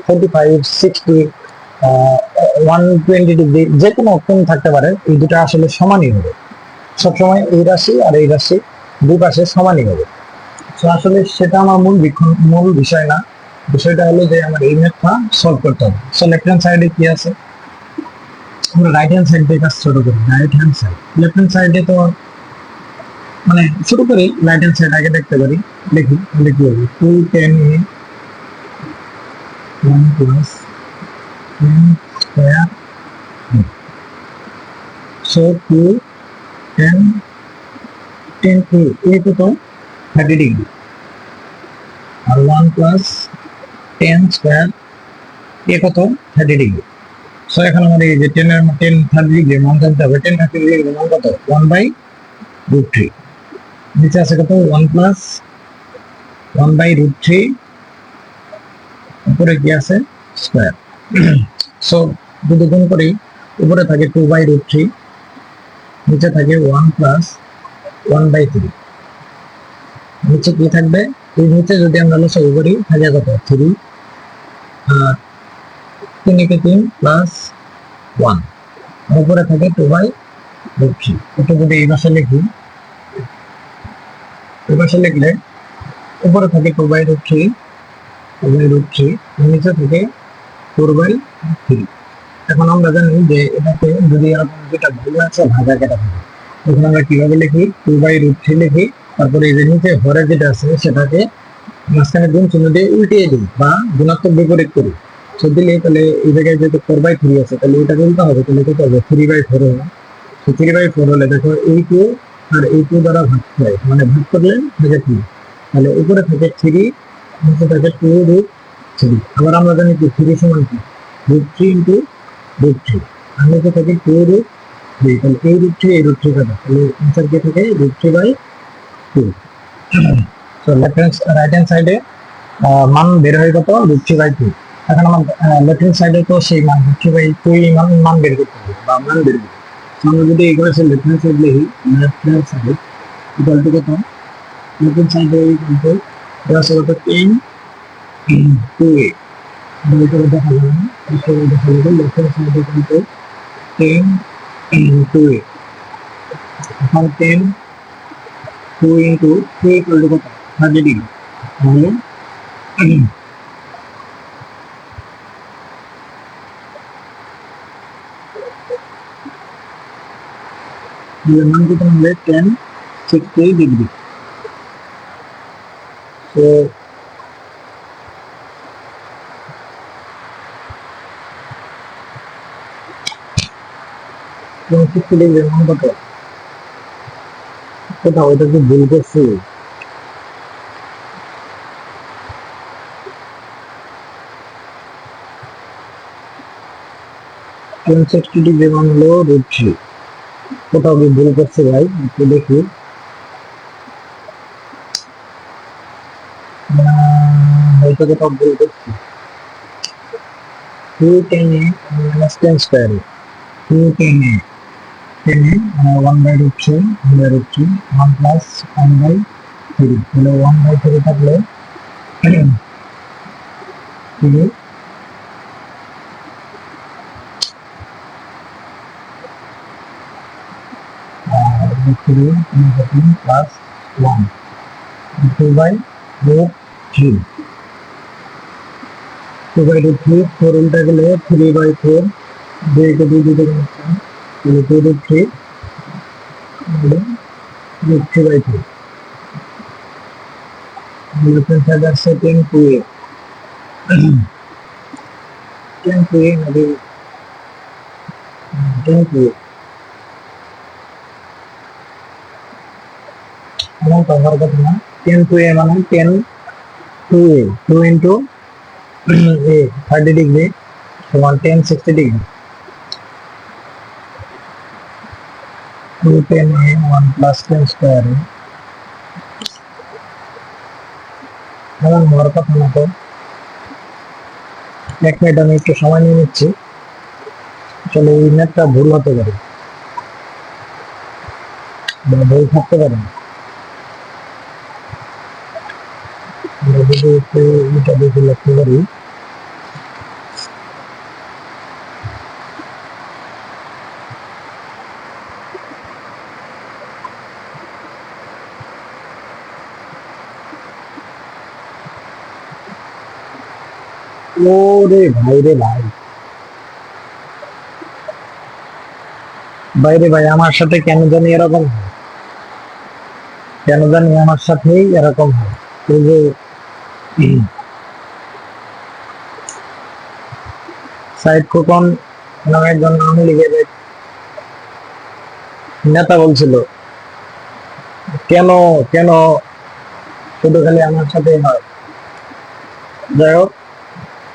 45 60 120 ডিগ্রি যে কোনো কোণ থাকতে পারে, এই দুটো আসলে সমানই হবে সবসময়। এই রাশি আর এই রাশি দুই পাশে সমানই হবে। তো আসলে সেটা আমার মূল বিষয় না, বিষয়টা হলো যে আমার এই ম্যাথটা সলভ করতে হবে। সো লেফট হ্যান্ড সাইডে কি আছে, আমরা রাইট হ্যান্ড সাইড দিয়ে কাজ শুরু করি। Right hand side, left hand সাইডে তো মানে শুরু করি, রাইট হ্যান্ড সাইড আগে দেখতে পারি, দেখি তাহলে কি হবে 210 এ 1 প্লাস 10 স্কয়ার, সো 210 10 এ কত 30 ডিগ্রি আর 1 প্লাস 10 স্কয়ার এ কত 30 ডিগ্রি। সো এখন আমাদের এই যে 10 এর 10 30 ডিগ্রি মান জানতে হবে। 10 30 ডিগ্রি মান কত 1/√3, নিচে আছে কত 1 প্লাস 1/√3, উপরে কি আছে স্কয়ার। সো যদি গুণ করি উপরে থাকে 2/√3, নিচে থাকে 1 প্লাস 1/3, নিচে কি থাকবে, এই নিচে যদি আমরা লসাগু করি থাকে কত 3 আর 3 কে 3 প্লাস 1, উপরে থাকে 2/√3। এটা যদি এই পাশে লিখি, এই পাশে লিখলে উপরে থাকে 2/√3, নিচে থাকে 4/3। এখন আমরা জানি যে এটাকে যদি এরকম দুটা ভুল আছে ভাগা কেটে থাকে, তখন আমরা কিভাবে লিখি 2/√3 লিখি, তারপরে এই যে নিচে হরে যেটা আছে সেটাকে মাঝখানে গুণ চিহ্ন দিয়ে উল্টিয়ে দিই বা গুণাত্মক বিপরীত করি। তো দিলে তাহলে এই জায়গায় যেহেতু 4/3 আছে তাহলে এটা উল্টা হবে, তাহলে কত হবে 3/4 হবে। 3/4 হলে দেখো এই টু আর এই টু দ্বারা ভাগ হয়, মানে ভাগ করলে থাকে 3, তাহলে উপরে থাকে 3, নিচে থাকে 2√3। আবার আমরা জানি কি 3 সমান কি √3 ইন্টু √3, আর নিচে থাকে 2√3, তাহলে এই √3 এই √3 কাটা, তাহলে অ্যান্সার কি থাকে √3/2। সো রাইট হ্যান্ড সাইডে মান বের হয়ে কত √3/2। এখন আমার লেফট হ্যান্ড সাইডে তো সেই মান √3/2 মান বের করতে হবে বা মান বের করতে হবে। আমরা যদি এগুলো লেফট হ্যান্ড সাইড লিখি, left hand side equal to কত, লেফট হ্যান্ড সাইডে ইকুয়াল টু দেওয়া আছে কত 10 2a, এটা দেখা যাবে না, এটা দেখা যাবে লেফট হ্যান্ড সাইডে ইকুয়াল টু 10 2a। এখন 10 2 ইন্টু 2 ইকুয়াল টু কত 30 ডিগ্রি, তাহলে মান কত হবে 1060 ডিগ্রি। তো 1060 ডিগ্রি মান কত, কোথাও এটা কি ভুল করছি? 1060 ডিগ্রি মান হলো √3, কোথাও কি ভুল করছে ভাই একটু দেখি। হয়তো কোথাও ভুল করছি। 210a minus 10 square, 210a 1/√3 1/√3 1 plus 1/3, তাহলে 1/3 থাকলে 3 plus 1 2/√3 2/√3 4 উল্টা গেলে 3/4, 2 কে 2 দিতে গেছে তাহলে 2√3 √3/3। লেফট সাইড আছে 10 2a 10 2a নাকি 10 2a, এমন তো হওয়ার কথা না। 10 2a মানে 10 2a 2 ইন্টু a 30 ডিগ্রি সমান 1060 ডিগ্রি। 210a 1 plus 10 square এমন হওয়ার কথা না। তো 1 মিনিট আমি একটু সময় নিয়ে নিচ্ছি, আসলে এই ম্যাথটা ভুল হতে পারে বা ভুল থাকতে পারে। আমরা যদি একটু এটা দেখে লক্ষ্য করি, ওরে ভাই রে ভাই, বাইরে ভাই আমার সাথে কেন জানি এরকম হয়, কেন জানি আমার সাথেই এরকম হয়। এই যে সাইদ খোকন নামে একজন আওয়ামী লীগের নেতা বলছিল, কেন কেন শুধু খালি আমার সাথে হয়। যাই হোক,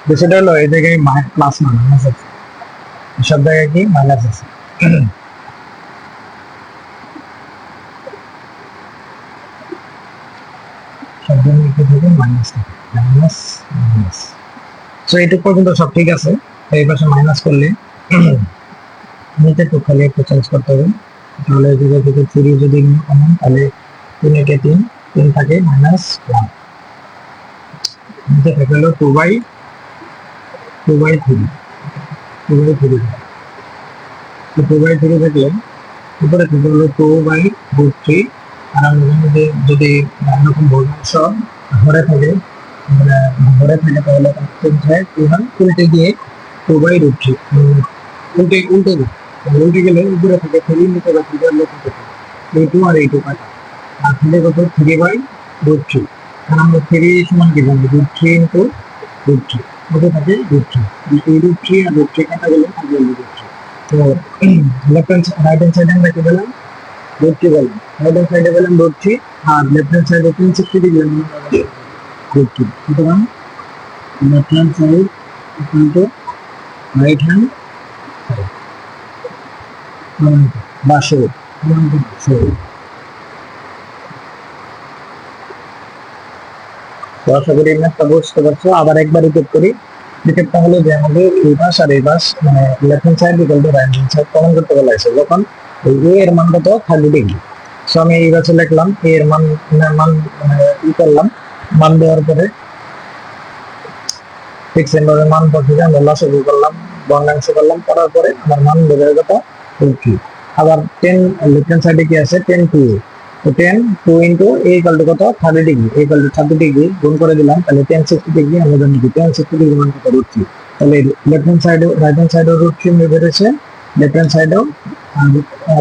বিষয়টা হলো এই জায়গায় প্লাস মাইনাস আছে, সব জায়গায় কি মাইনাস আছে। সব জায়গায় কি থাকে মাইনাস থাকে, মাইনাস মাইনাস। সো এইটুকু পর্যন্ত সব ঠিক আছে। এই পাশে মাইনাস করলে নিচে তো খালি একটু চেঞ্জ করতে হবে, তাহলে এই জায়গা থেকে 3 যদি কমন, তাহলে 3 একে 3 3 থাকে -1, নিচে থাকে হলো 2/3 2/3 2/3 থাকলে উপরে থেকে হলো 2/√3। আর আমরা জানি যে যদি এরকম ভগ্নাংশ ঘরে থাকে, মানে ঘরে থাকে তাহলে কি হয় উল্টে গিয়ে 2/√3 উল্টে উল্টে যায়, উল্টে গেলে উপরে থাকে 3 নিচে থাকে 2 আর 2 কাটা, আর থাকে কত 3/√3। আর আমরা 3 সমান কি জানি √3 ইন্টু √3, ওটা থাকে √3, এই √3 আর √3 কাটা গেলে থাকে √3। তো লেফট হ্যান্ড রাইট হ্যান্ড সাইডে আমরা কি পেলাম, √3 পেলাম, রাইট হ্যান্ড সাইডে পেলাম √3, আর লেফট হ্যান্ড সাইডে 360 ডিগ্রি √3। সুতরাং left hand side equal to right hand বা সরু। তো আশা করি ম্যাথটা বুঝতে পারছো। আবার একবার রিপিট করি। রিপিটটা হলো যে আমাদের এই পাশ আর এই পাশ মানে left hand side equal to right hand side common করতে বলা হয়েছে যখন এই এ এর মান কত 30 ডিগ্রি। সো আমি এই পাশে লিখলাম এ এর মান মান ই করলাম, মান দেওয়ার পরে ফিক্স এর মান বসিয়ে আমরা লসাগু করলাম, ভগ্নাংশ করলাম, করার পরে আমার মান বের হয়ে গেল 2। আবার 10 লেফট হ্যান্ড সাইডে কি আছে 10 2, তো 10 2 ইনটু a ইকুয়াল টু কত 30 degree, a equal to 30 degree গুণ করে দিলাম, তাহলে 10 60 ডিগ্রি আমরা জানি কি 10 60 ডিগ্রি মান কত √3। তাহলে লেফট হ্যান্ড সাইডে রাইট হ্যান্ড সাইডে √3 বেরিয়েছে, লেফট হ্যান্ড সাইডেও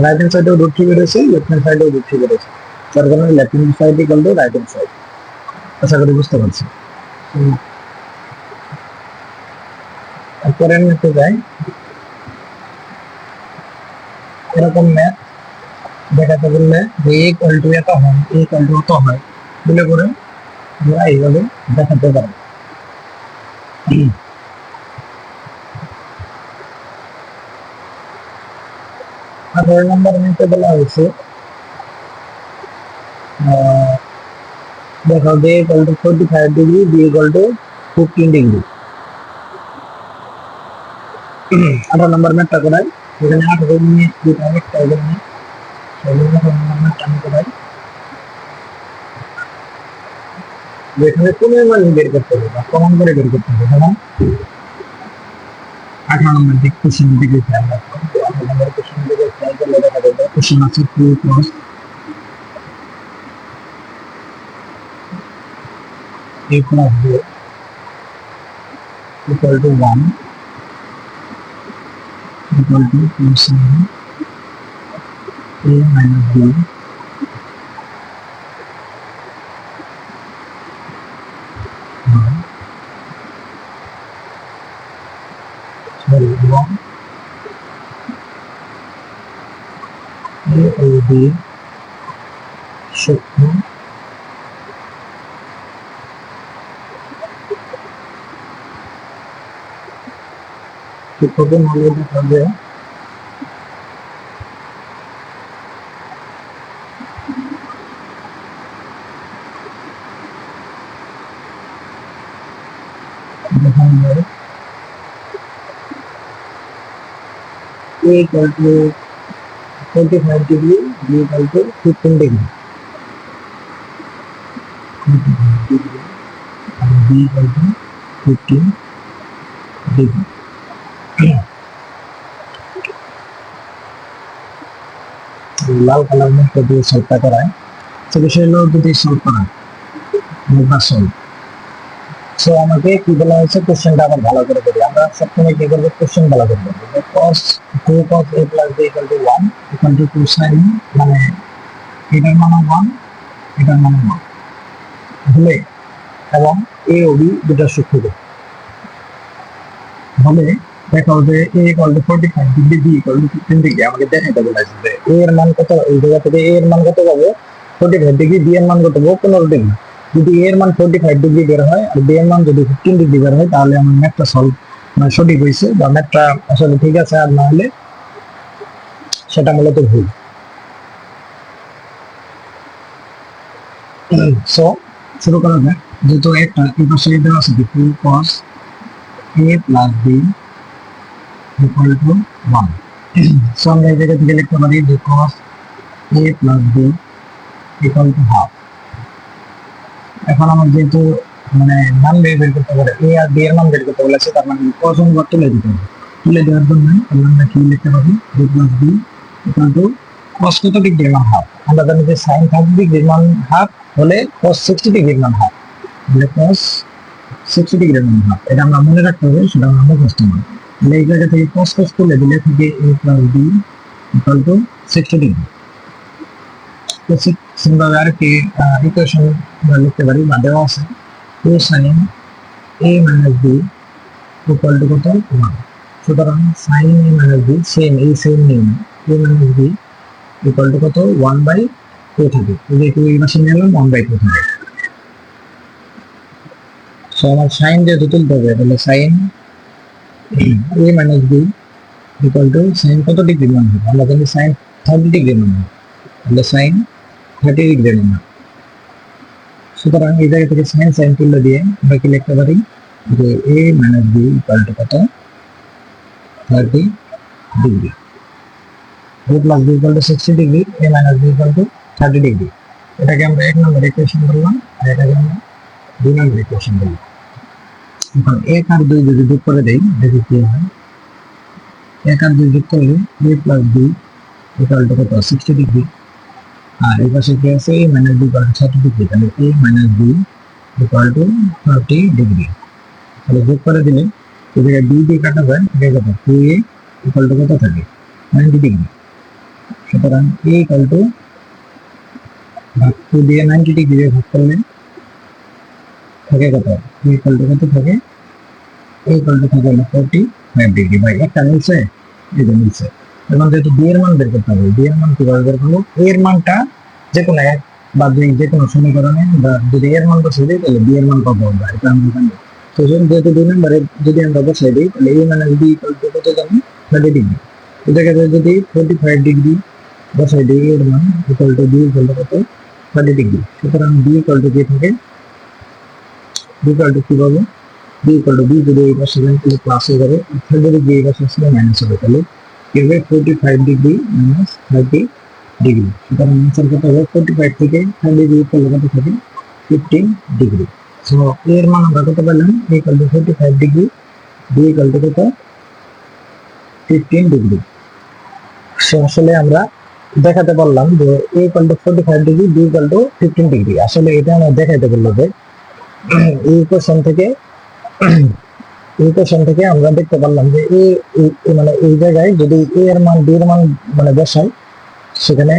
রাইট হ্যান্ড সাইডেও √3 বেরিয়েছে, লেফট হ্যান্ড সাইডেও √3 বেরিয়েছে। তার কারণে left hand side equal to right hand side. আশা করি বুঝতে পারছি। পরের ম্যাথে যাই। এরকম ম্যাথ দেখাতে বললে যে a ইকুয়াল টু এত হয়, a ইকুয়াল টু অত হয় বলে করে আমরা এইভাবে দেখাতে পারি। 18 নম্বর ম্যাথে বলা হয়েছে দেখো যে a equal two 45 degree, b equal to 15 degree. 18 নম্বর ম্যাথটা করাই। এখানে 18 মিনিট দুটো একটা এখানে যেখানে কোণের মান বের করতে হবে বা প্রমাণ করে বের করতে হবে। যেমন 18 নম্বর দিক কোশ্চেন দিকে খেয়াল রাখো। 18 নম্বর কোশ্চেন দিকে খেয়াল করলে দেখা যাবে কোশ্চেন আছে 2 cos a plus b equal to 1 equal to 2 sin a minus b sorry 1 a O b সূক্ষ্ম শিক্ষকের মূল্য হবে a equal to 25 degree, b equal to 15 degree, and b equal to 15 degree. Lal colour মধ্যে দিয়ে সলভটা করায়, তো বিষয় হলো যদি সলভ করা বা সলভ। সো আমাকে কি বলা হয়েছে কোশ্চেনটা আবার ভালো করে করি। আমরা সবসময় কি করবো কোশ্চেন ভালো করে করবো। cos 2 cos a plus b equal to 1 equal to 2 sin মানে এটার মান 1 এটার মান 1 হলে এবং a ও b দুটো সূক্ষ্ম হলে দেখা হবে a equal to 45 degree, b equal to 15 degree. আমাকে দেখাইতে বলেছে যে a এর মান কত, এই জায়গা থেকে a এর মান কত পাবো 45 ডিগ্রি, b এর মান কত পাবো 15 ডিগ্রি। যদি a এর মান 45 ডিগ্রি বের হয় আর b এর মান যদি 15 ডিগ্রি বের হয় তাহলে আমার ম্যাথটা সলভ মানে সঠিক হয়েছে বা ম্যাথটা আসলে ঠিক আছে, আর না হলে সেটা মূলত ভুল। সো শুরু করা যাক। যেহেতু একটা এই পাশে দেওয়া আছে 2 cos a plus b equal to 1, so আমরা এই জায়গা থেকে লিখতে পারি যে cos a plus b equal to half। এখন আমার যেহেতু মানে মান বের করতে পারে a আর b এর মান বের করতে বলেছে, তার মানে cos অনুপাত তুলে দিতে হবে। তুলে দেওয়ার জন্য আমরা কি লিখতে পারি a plus b equal to cos কত ডিগ্রির মান হাফ। আমরা জানি যে sin 30 ডিগ্রির মান হাফ হলে cos 60 ডিগ্রির মান হাফ, তাহলে cos 60 ডিগ্রির মান হাফ। এটা আমরা মনে রাখতে হবে, সেটা আমরা মুখস্থ করব। তাহলে এই জায়গা থেকে cos cos তুলে দিলে থেকে a plus b equal to 60 degree. তো সিম্পল আর কি ইকুয়েশন লিখতে পারি বা দেওয়া আছে 2 sin a minus b equal to কত 1। সুতরাং sign A minus B same এই সেম নিয়ম, এ মাইনাস বি ইকুয়াল টু কত 1/2 থাকে, এই পাশে নিলাম 1/2 থাকে। সো আমার সাইন যেহেতু তুলতে হবে তাহলে sine A minus B equal to sine কত ডিগ্রি মান হবে, আমরা জানি সাইন 30 ডিগ্রি মান হবে, তাহলে সাইন 30 ডিগ্রি মান। সুতরাং এই জায়গা থেকে সাইন সাইন তুলে দিয়ে আমরা কি লিখতে পারি যে A minus B equal to কত 30 degree, a plus B equal to 60 degree, a minus B equal to 30 degree. এটাকে আমরা 1 নম্বর ইকুয়েশন বললাম, আর এটাকে আমরা 2 নম্বর ইকুয়েশন বললাম। এখন 1 আর 2 যদি যোগ করে দেই দেখি কি হয়। 1 আর 2 যোগ করলে a plus B equal to কত 60 ডিগ্রি, আর এই পাশে কি আছে a minus B equal to 30 degree, তাহলে a minus B equal to 30 degree. তাহলে যোগ করে দিলে এই জায়গায় b দিয়ে কাটা যায়, এটা কত 2a ইকুয়াল টু কত থাকে 90 ডিগ্রি। সুতরাং a ইকুয়াল টু ভাগ 2 দিয়ে 90 ডিগ্রি ভাগ করলে থাকে কত, a ইকুয়াল টু কত থাকে, a ইকুয়াল টু থাকে 45 ডিগ্রি। ভাই একটা মিলছে, এই যে মিলছে। এখন যেহেতু b এর মান বের করতে হবে, b এর মান কিভাবে বের করব, a এর মানটা যে কোনো এক বা দুই যে কোনো সমীকরণে বা যদি a এর মান বসিয়ে দিই তাহলে b এর মান পাবো আমরা, এটা আমরা জানি। তো যেহেতু 2 নম্বরে যদি আমরা বসাই দিই তাহলে a minus b equal to কত জানি 30 ডিগ্রি। এটাকে যদি 45 ডিগ্রি বসাই দিই এর মান equal to b equal to কত 30 ডিগ্রি। সুতরাং b ইকুয়াল টু কি থাকে, b ইকুয়াল টু কি পাবো, b ইকুয়াল টু b যদি এই পাশে যান তাহলে প্লাস হয়ে যাবে, 30 ডিগ্রি এই পাশে আসলে মাইনাস হবে, তাহলে কি হবে 45 ডিগ্রি মাইনাস 30 ডিগ্রি। সুতরাং आंसर কত হবে 45 থেকে 30 ডিগ্রি কত থাকে 15 ডিগ্রি। সো এর মান আমরা কত পেলাম, a equal two 45 degree, b equal to কত 15 ডিগ্রি। সো আসলে আমরা দেখাতে পারলাম যে a equal two 45 degree, b equal to 15 degree. আসলে এটা আমরা দেখাইতে বললো যে এই ইকুয়েশন থেকে আমরা দেখতে পারলাম যে মানে এই জায়গায় যদি a এর মান b এর মান মানে বসাই সেখানে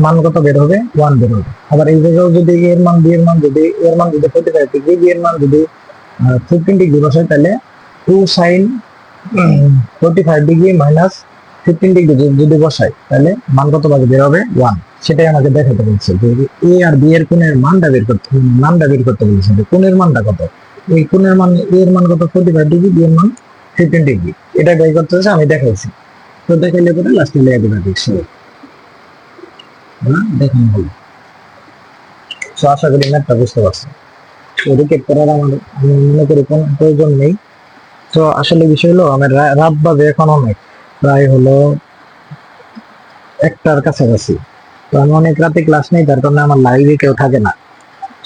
মান কত বের হবে 1 বের হবে। আবার এই জায়গায় যদি a এর মান b এর মান যদি a এর মান যদি 45 ডিগ্রি, b এর মান যদি 15 ডিগ্রি বসাই তাহলে 2 sin 45 ডিগ্রি মাইনাস 15 ডিগ্রি যদি বসাই তাহলে মান কত ভাগে বের হবে 1। সেটাই আমাকে দেখাতে বলছে যে a আর b এর কোণের মানটা বের করতে বলেছে, যে কোণের মানটা কত, এই কোণের মান a এর মান কত 45 ডিগ্রি, b এর মান 15 ডিগ্রি, এটা বের করতে হচ্ছে আমি দেখাইছি। তো দেখাইলে পরে লাস্টে লিখে দেব দেখছি না দেখুন হলো। সো আশা করি ম্যাথটা বুঝতে পারছেন। রিকেট করার আমার আমি মনে করি কোনো প্রয়োজন নেই। তো আসলে বিষয় হলো আমার রাত বাজে এখন অনেক, প্রায় হলো 1টার কাছাকাছি। তো আমি অনেক রাতে ক্লাস নেই, তার কারণে আমার লাইভে কেউ থাকে না।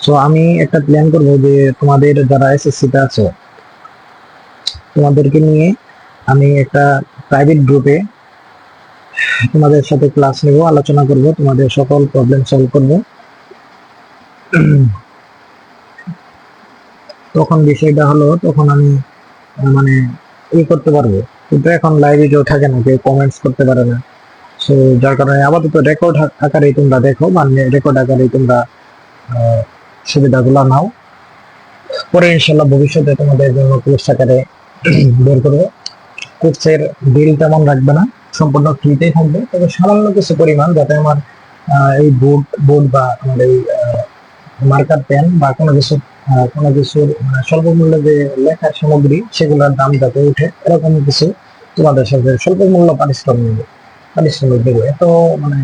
সো আমি একটা প্ল্যান করবো যে তোমাদের যারা এসএসসিতে আছে তোমাদেরকে নিয়ে আমি একটা প্রাইভেট গ্রুপে তোমাদের সাথে ক্লাস নেব, আলোচনা করব, তোমাদের সকল প্রবলেম সলভ করব। তখন বিষয়টা হলো তখন আমি মানে করতে পারবো, কিন্তু এখন লাইভে কেউ থাকে না, কেউ কমেন্টস করতে পারে না। সো যার কারণে আপাতত রেকর্ড আকারে তোমরা দেখো, মানে রেকর্ড আকারে তোমরা সুবিধাগুলো নাও। পরে ইনশাল্লাহ ভবিষ্যতে তোমাদের জন্য কোর্স আকারে বের করবো। কোর্সের বিল তেমন রাখবে না, সম্পূর্ণ ফ্রিতেই থাকবে, তবে সামান্য কিছু পরিমাণ যাতে আমার এই বোর্ড বা আমার এই মার্কার পেন বা কোনো কিছুর স্বল্প মূল্যে যে লেখার সামগ্রী সেগুলোর দাম যাতে উঠে, এরকম কিছু তোমাদের সাথে স্বল্প মূল্য পারিশ্রমিক দেবো। এত মানে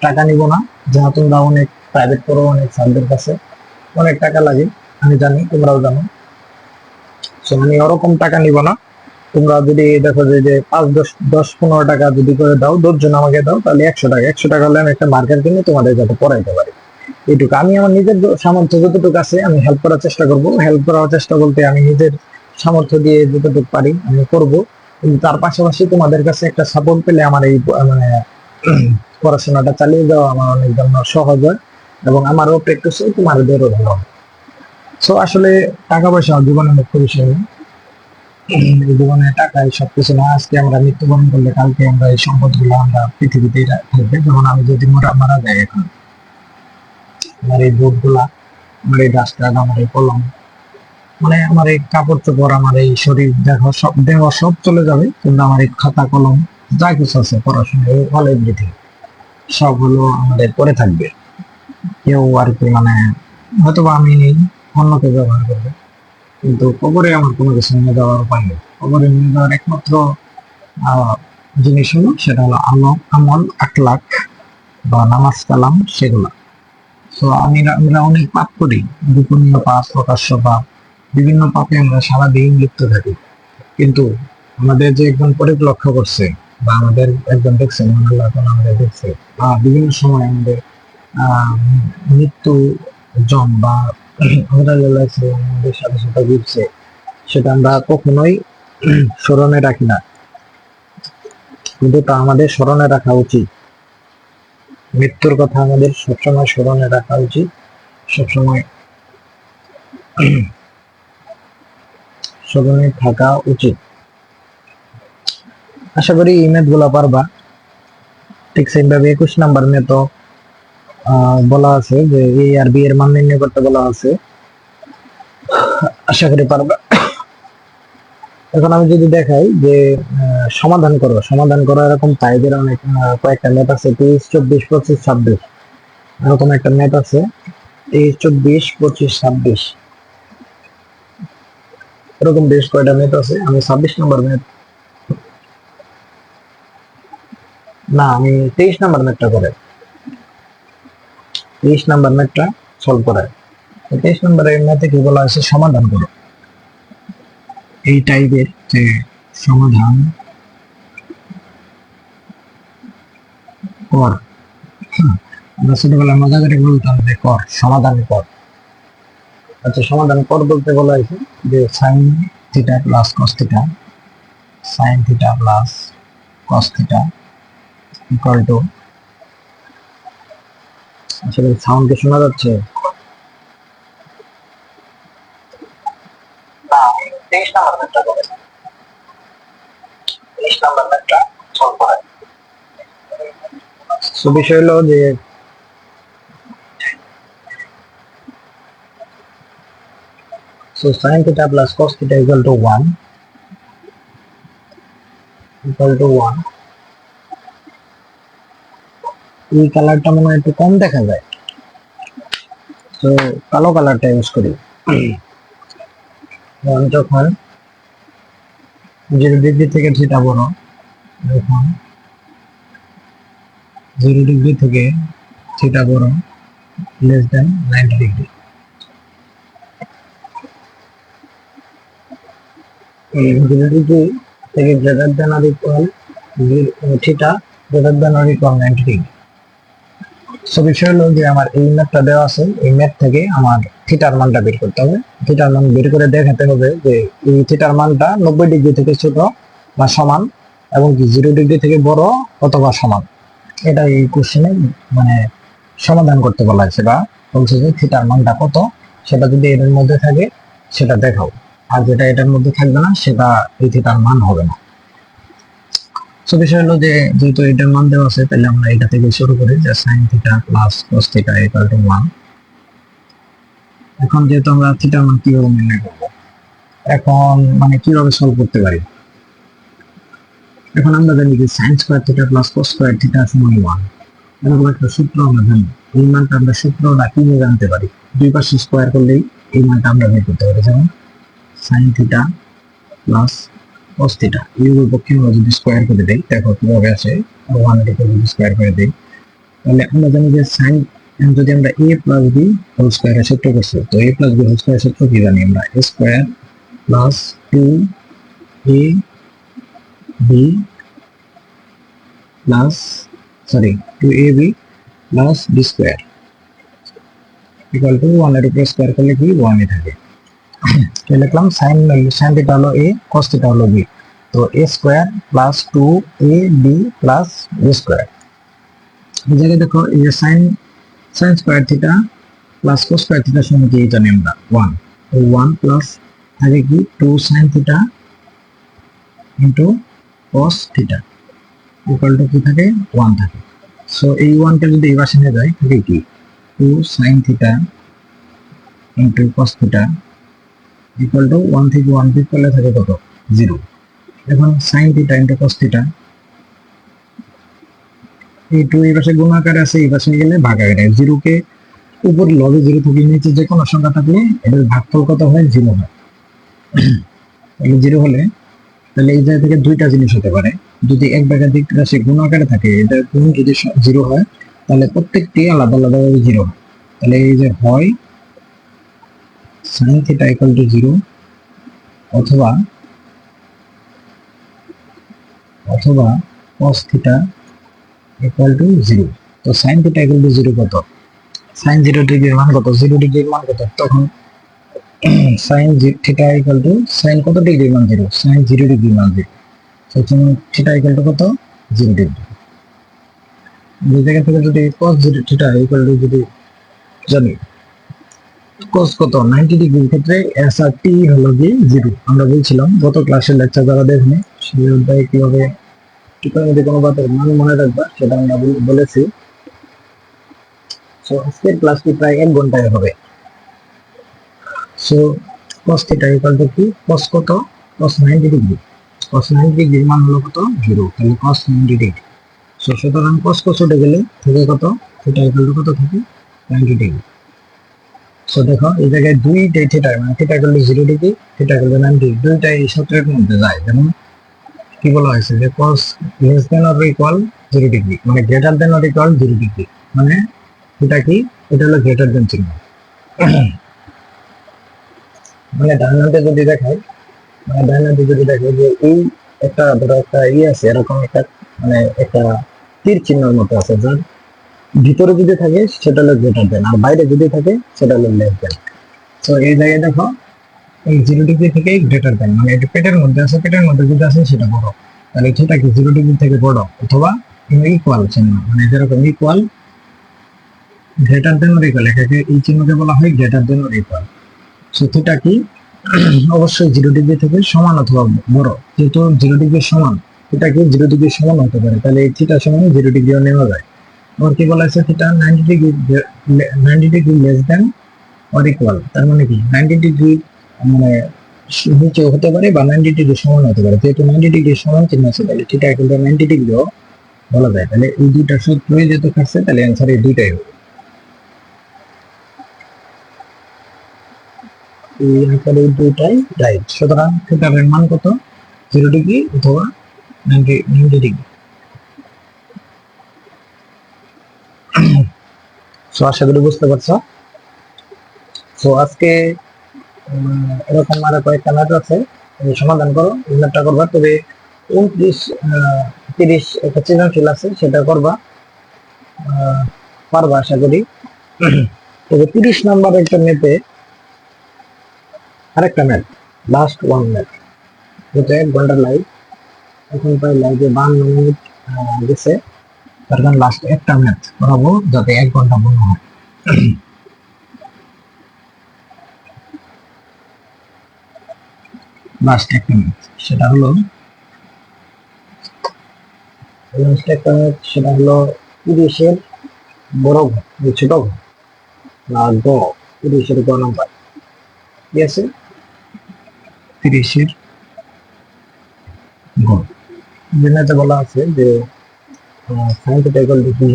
টাকা নিব না, যা তোমরা অনেক প্রাইভেট করো, অনেক স্যারদের কাছে অনেক টাকা লাগে, আমি জানি তোমরাও জানো। সো আমি ওরকম টাকা নিব না। তোমরা যদি দেখো যে 5-10-15 টাকা যদি করে দাও, 10 জন আমাকে দাও, তাহলে 100 টাকা হলে আমি একটা মার্কার কিনে তোমাদের যাতে পড়াইতে পারি। এইটুকু আমি আমার নিজের সামর্থ্য যতটুকু আছে আমি হেল্প করার চেষ্টা করব। হেল্প করার চেষ্টা বলতে আমি নিজের সামর্থ্য দিয়ে যতটুকু পারি আমি করব, কিন্তু তার পাশাপাশি তোমাদের কাছে একটা সাপোর্ট পেলে আমার এই মানে পড়াশোনাটা চালিয়ে যাওয়া আমার অনেক জন্য সহজ হয়, এবং আমারও প্র্যাকটিস হয়, তোমাদেরও ভালো হয়। সো আসলে টাকা পয়সা জীবনের মুখ্য বিষয় না, এই জীবনে টাকাই সবকিছু না। আজকে আমরা মৃত্যুবরণ করলে কালকে আমরা এই সম্পদগুলো আমরা পৃথিবীতে থাকবে। যেমন আমি যদি মারা যাই, এখন আমার এই বোর্ডগুলা, আমার এই ডাস্টার, আমার এই কলম, মানে আমার এই কাপড় চোপড়, আমার এই শরীর দেহ সব চলে যাবে, কিন্তু আমার এই খাতা কলম যা কিছু আছে পড়াশোনা অল এভরিথিং সব হলো আমাদের পরে থাকবে। কেউ আর কি মানে হয়তো বা আমি নেই, অন্য কেউ ব্যবহার করবে, কিন্তু কবরে আমার কোনো কিছু নিয়ে যাওয়ার উপায় নেই। কবরে নিয়ে যাওয়ার একমাত্র আহ, জিনিস হলো, সেটা হলো আমল আখলাক বা নামাজ কালাম সেগুলা। তো আমরা অনেক পাপ করি, গোপনীয় পাপ, প্রকাশ্য পাপ, বিভিন্ন পাপে আমরা সারাদিন লিপ্ত থাকি। কিন্তু আমাদের যে একজন পরিক লক্ষ্য করছে, বা আমাদের একজন দেখছেন, আল্লাহ তাআলা আমাদের দেখছে, বা বিভিন্ন সময় আমাদের আহ মৃত্যু জন বা আমাদের সাথে সাথে ঘুরছে, সেটা আমরা কখনোই স্মরণে রাখি না, কিন্তু তা আমাদের স্মরণে রাখা উচিত। মৃত্যুর কথা আমাদের সবসময় স্মরণে রাখা উচিত, সবসময় স্মরণে থাকা উচিত। আশা করি এই ম্যাথ গুলা পারবা। ঠিক সেইভাবে 21 নাম্বার ম্যাথ বলা আছে যে এ আর বি এর মান নির্ণয় করতে বলা আছে, আশা করি পারবা। এখন আমি যদি দেখাই যে সমাধান করো এরকম টাইপের অনেক কয়েকটা ম্যাথ আছে, 23, 24, 25, 26 এরকম একটা ম্যাথ আছে, 23, 24, 25, 26 এরকম বেশ কয়টা ম্যাথ আছে। আমি 26 নাম্বার ম্যাথ, না আমি 23 নাম্বার ম্যাথটা করে, 23 নাম্বার ম্যাথটা সলভ করে। 23 নাম্বারের ম্যাথে কি বলা আছে, সমাধান করো। এই টাইপের যে সমাধান কর, আমরা ছোটবেলায় মজা করে বলতাম যে কর, সমাধান কর। আচ্ছা, সমাধান কর বলতে বলা হয়েছে যে sine theta plus cos theta, sine theta plus cos theta equal to, আসলে সাউন্ড কি শোনা যাচ্ছে? না, 23 নাম্বার ম্যাথটা করে, 23 নাম্বার ম্যাথটা সলভ করে। সো বিষয় হলো যে so sin theta plus cos theta equal to 1, এই কালারটা মনে হয় একটু কম দেখা যায়, তো কালো কালারটা ইউজ করি। যখন 0 ডিগ্রি থেকে থিটা বড়, যখন 0 ডিগ্রি থেকে থিটা বড় লেস দেন 90 ডিগ্রি, এই 0 ডিগ্রি থেকে গ্রেটার দেন আর ইকুয়াল থিটা গ্রেটার দেন আর ইকুয়াল 90 ডিগ্রি। সো বিষয় হলো যে আমার এই ম্যাথটা দেওয়া আছে, এই ম্যাথ থেকে আমার থিটার মানটা বের করতে হবে। থিটার মান বের করে দেখাতে হবে যে এই থিটার মানটা 90 ডিগ্রি থেকে ছোট বা সমান, এবং কি 0 ডিগ্রি থেকে বড় অথবা সমান। এটা এই কোশ্চেনে মানে সমাধান করতে বলা হয়েছে, বা বলছে যে থিটার মানটা কত, সেটা যদি এর মধ্যে থাকে সেটা দেখাও, আর যেটা এটার মধ্যে থাকবে না সেটা এই থিটার মান হবে না। সো বিষয় হলো যে যেহেতু এটার মান দেওয়া আছে, তাহলে আমরা এটা থেকে শুরু করি যে sin theta plus cos theta equal to 1। এখন যেহেতু আমরা থিটার মান কিভাবে নির্ণয় করব, এখন মানে কিভাবে সলভ করতে পারি, এখন আমরা জানি যে sin square theta plus cos square theta সমান 1, এরকম একটা সূত্র আমরা জানি। এই মানটা আমরা সূত্রটা কিভাবে জানতে পারি, দুই পাশে স্কয়ার করলেই এই মানটা আমরা বের করতে পারি। যেমন sin theta plus cos theta এই উভয় পক্ষে আমরা যদি স্কয়ার করে দেই, দেখো কিভাবে আসে, 1 এর উপর যদি স্কয়ার করে দেই, তাহলে আমরা জানি যে sin, যদি আমরা a প্লাস b হোল স্কয়ারের সূত্র করছি, তো a প্লাস b হোল স্কয়ারের সূত্র কি জানি আমরা, a square plus 2ab plus 2ab plus b square equal two 1 এর উপর স্কয়ার করলে কি 1 এ থাকে। তো লিখলাম sin থিটা হলো a, cos থিটা হলো b, তো a square plus 2ab plus b square. এই জায়গায় দেখো এই যে sin square theta plus cos square theta সমান কি জানি আমরা 1, তো 1 প্লাস থাকে কি 2 sin theta into cos theta equal to কি থাকে 1 থাকে। সো এই 1 টা যদি এই পাশে নিয়ে যায় থাকে কি 2 sin theta into cos theta equal to 1 থেকে 1 বিয়োগ করলে থাকে কত 0। এখন sin theta into cos theta, এই 2 এই পাশে গুণ আকারে আছে, এই পাশে গেলে ভাগ আকারে। 0 কে উপর লবে 0 থেকে নিচে যে কোনো সংখ্যা থাকলে এটার ভাগফল কত হয় 0 হয়। তাহলে 0 হলে তাহলে এই জায়গা থেকে দুইটা জিনিস হতে পারে। যদি এক বা একাধিক রাশি গুণ আকারে থাকে, এটা গুণ যদি 0 হয় তাহলে প্রত্যেকটি আলাদা আলাদা ভাবে 0 হয়। তাহলে এই যে হয় sin থিটা ইকুয়াল টু 0 অথবা অথবা cos থিটা ইকুয়াল টু 0। তো sin থিটা ইকুয়াল টু 0 কত? sin 0 ডিগ্রির মান কত? 0 ডিগ্রির মান কত? তখন sin theta equal to sin কত ডিগ্রির মান 0? sin 0 ডিগ্রির মান 0। তো থিটা ইকুয়াল টু কত? 0 ডিগ্রি। এই জায়গা থেকে যদি cos 0 থিটা ইকুয়াল টু যদি জানি cos কত 90 ডিগ্রির ক্ষেত্রে s আর t হলো কি 0। আমরা বলছিলাম গত ক্লাসের লেকচার যারা দেখেনি সেই অধ্যায়ে কিভাবে ত্রিকোণমিতিক অনুপাতের মান মনে রাখবা সেটা আমরা বলেছি। সো আজকের ক্লাসটি প্রায় 1 ঘন্টায় হবে। So cos theta equal to কি? cos কত? cos 90 degree. cos 90 ডিগ্রির মান হলো কত? 0। তাহলে cos 90 ডিগ্রি। সো সুতরাং cos উঠে গেলে থেকে কত? থিটা ইকুয়াল টু কত থাকে? 90 ডিগ্রি। সো দেখো এই জায়গায় দুইটাই থিটা, মানে theta equal to 0 degree, theta equal to 90 degree, দুইটাই এই সূত্রের মধ্যে যায়। যেমন কি বলা হয়েছে যে cos less than or equal 0 degree, মানে greater than or equal 0 degree, মানে এটা কি? এটা হলো গ্রেটার দেন চিহ্ন। মানে ডান হাতে যদি দেখায়, মানে ডান হাতে যদি দেখে যে এই একটা ধরো একটা আছে এরকম একটা, মানে একটা তীর চিহ্নের মতো আছে, যার ভিতরে যদি থাকে সেটা হলো গ্রেটার দেন, আর বাইরে যদি থাকে সেটা হলো লেস দেন। তো এই জায়গায় দেখো এই 0 ডিগ্রি থেকে গ্রেটার দেন, মানে এটা পেটের মধ্যে আছে, পেটের মধ্যে যদি আছে সেটা বড়, তাহলে সেটা কি 0 ডিগ্রি থেকে বড়, অথবা ইকুয়াল চিহ্ন, মানে যেরকম equal greater than or equal, এটাকে এই চিহ্নকে বলা হয় greater than or equal. So theta কি অবশ্যই 0 ডিগ্রি থেকে সমান অথবা বড়। যেহেতু 0 ডিগ্রি সমান, থিটা কি 0 ডিগ্রি সমান হতে পারে, তাহলে এই থিটা সমান 0 ডিগ্রিও নেওয়া যায়। আবার কি বলা আছে? Theta 90 degree, 90 degree less than or equal, তার মানে কি 90 ডিগ্রি মানে নিচে হতে পারে বা 90 ডিগ্রি সমান হতে পারে। যেহেতু 90 ডিগ্রি সমান চিহ্ন আছে, তাহলে থিটা ইকুয়াল টু 90 ডিগ্রিও বলা যায়। তাহলে এই দুইটা সূত্রই যেহেতু থাকছে, তাহলে অ্যান্সার এই দুইটাই হবে। এই অ্যান্সার এই দুইটাই রাইট। সুতরাং থিটার মান কত? 0 ডিগ্রি অথবা 90 ডিগ্রি। সো আশা করি বুঝতে পারছো। সো আজকে এরকম আরো কয়েকটা ম্যাথ আছে, তুমি সমাধান করো। এই ম্যাথটা করবা, তবে 29 30 একটা সৃজনশীল আছে, সেটা করবা, পারবা আশা করি। তবে 30 নাম্বার একটা ম্যাথে আরেকটা ম্যাথ, লাস্ট ওয়ান ম্যাথ, যেটা 1 ঘন্টার লাইভ। এখন প্রায় লাইভে 52 মিনিট গেছে, তার কারণ লাস্ট একটা ম্যাথ করাবো যাতে 1 ঘন্টা মনে হয়। লাস্ট একটা ম্যাথ সেটা হলো সেটা হলো 30-এর বড় ঘর, ছোট ঘর, না গ, 30-এর গ নাম্বার। ঠিক আছে, 30-এর গ যেটাতে বলা আছে যে sin θ ইকুয়াল টু কি,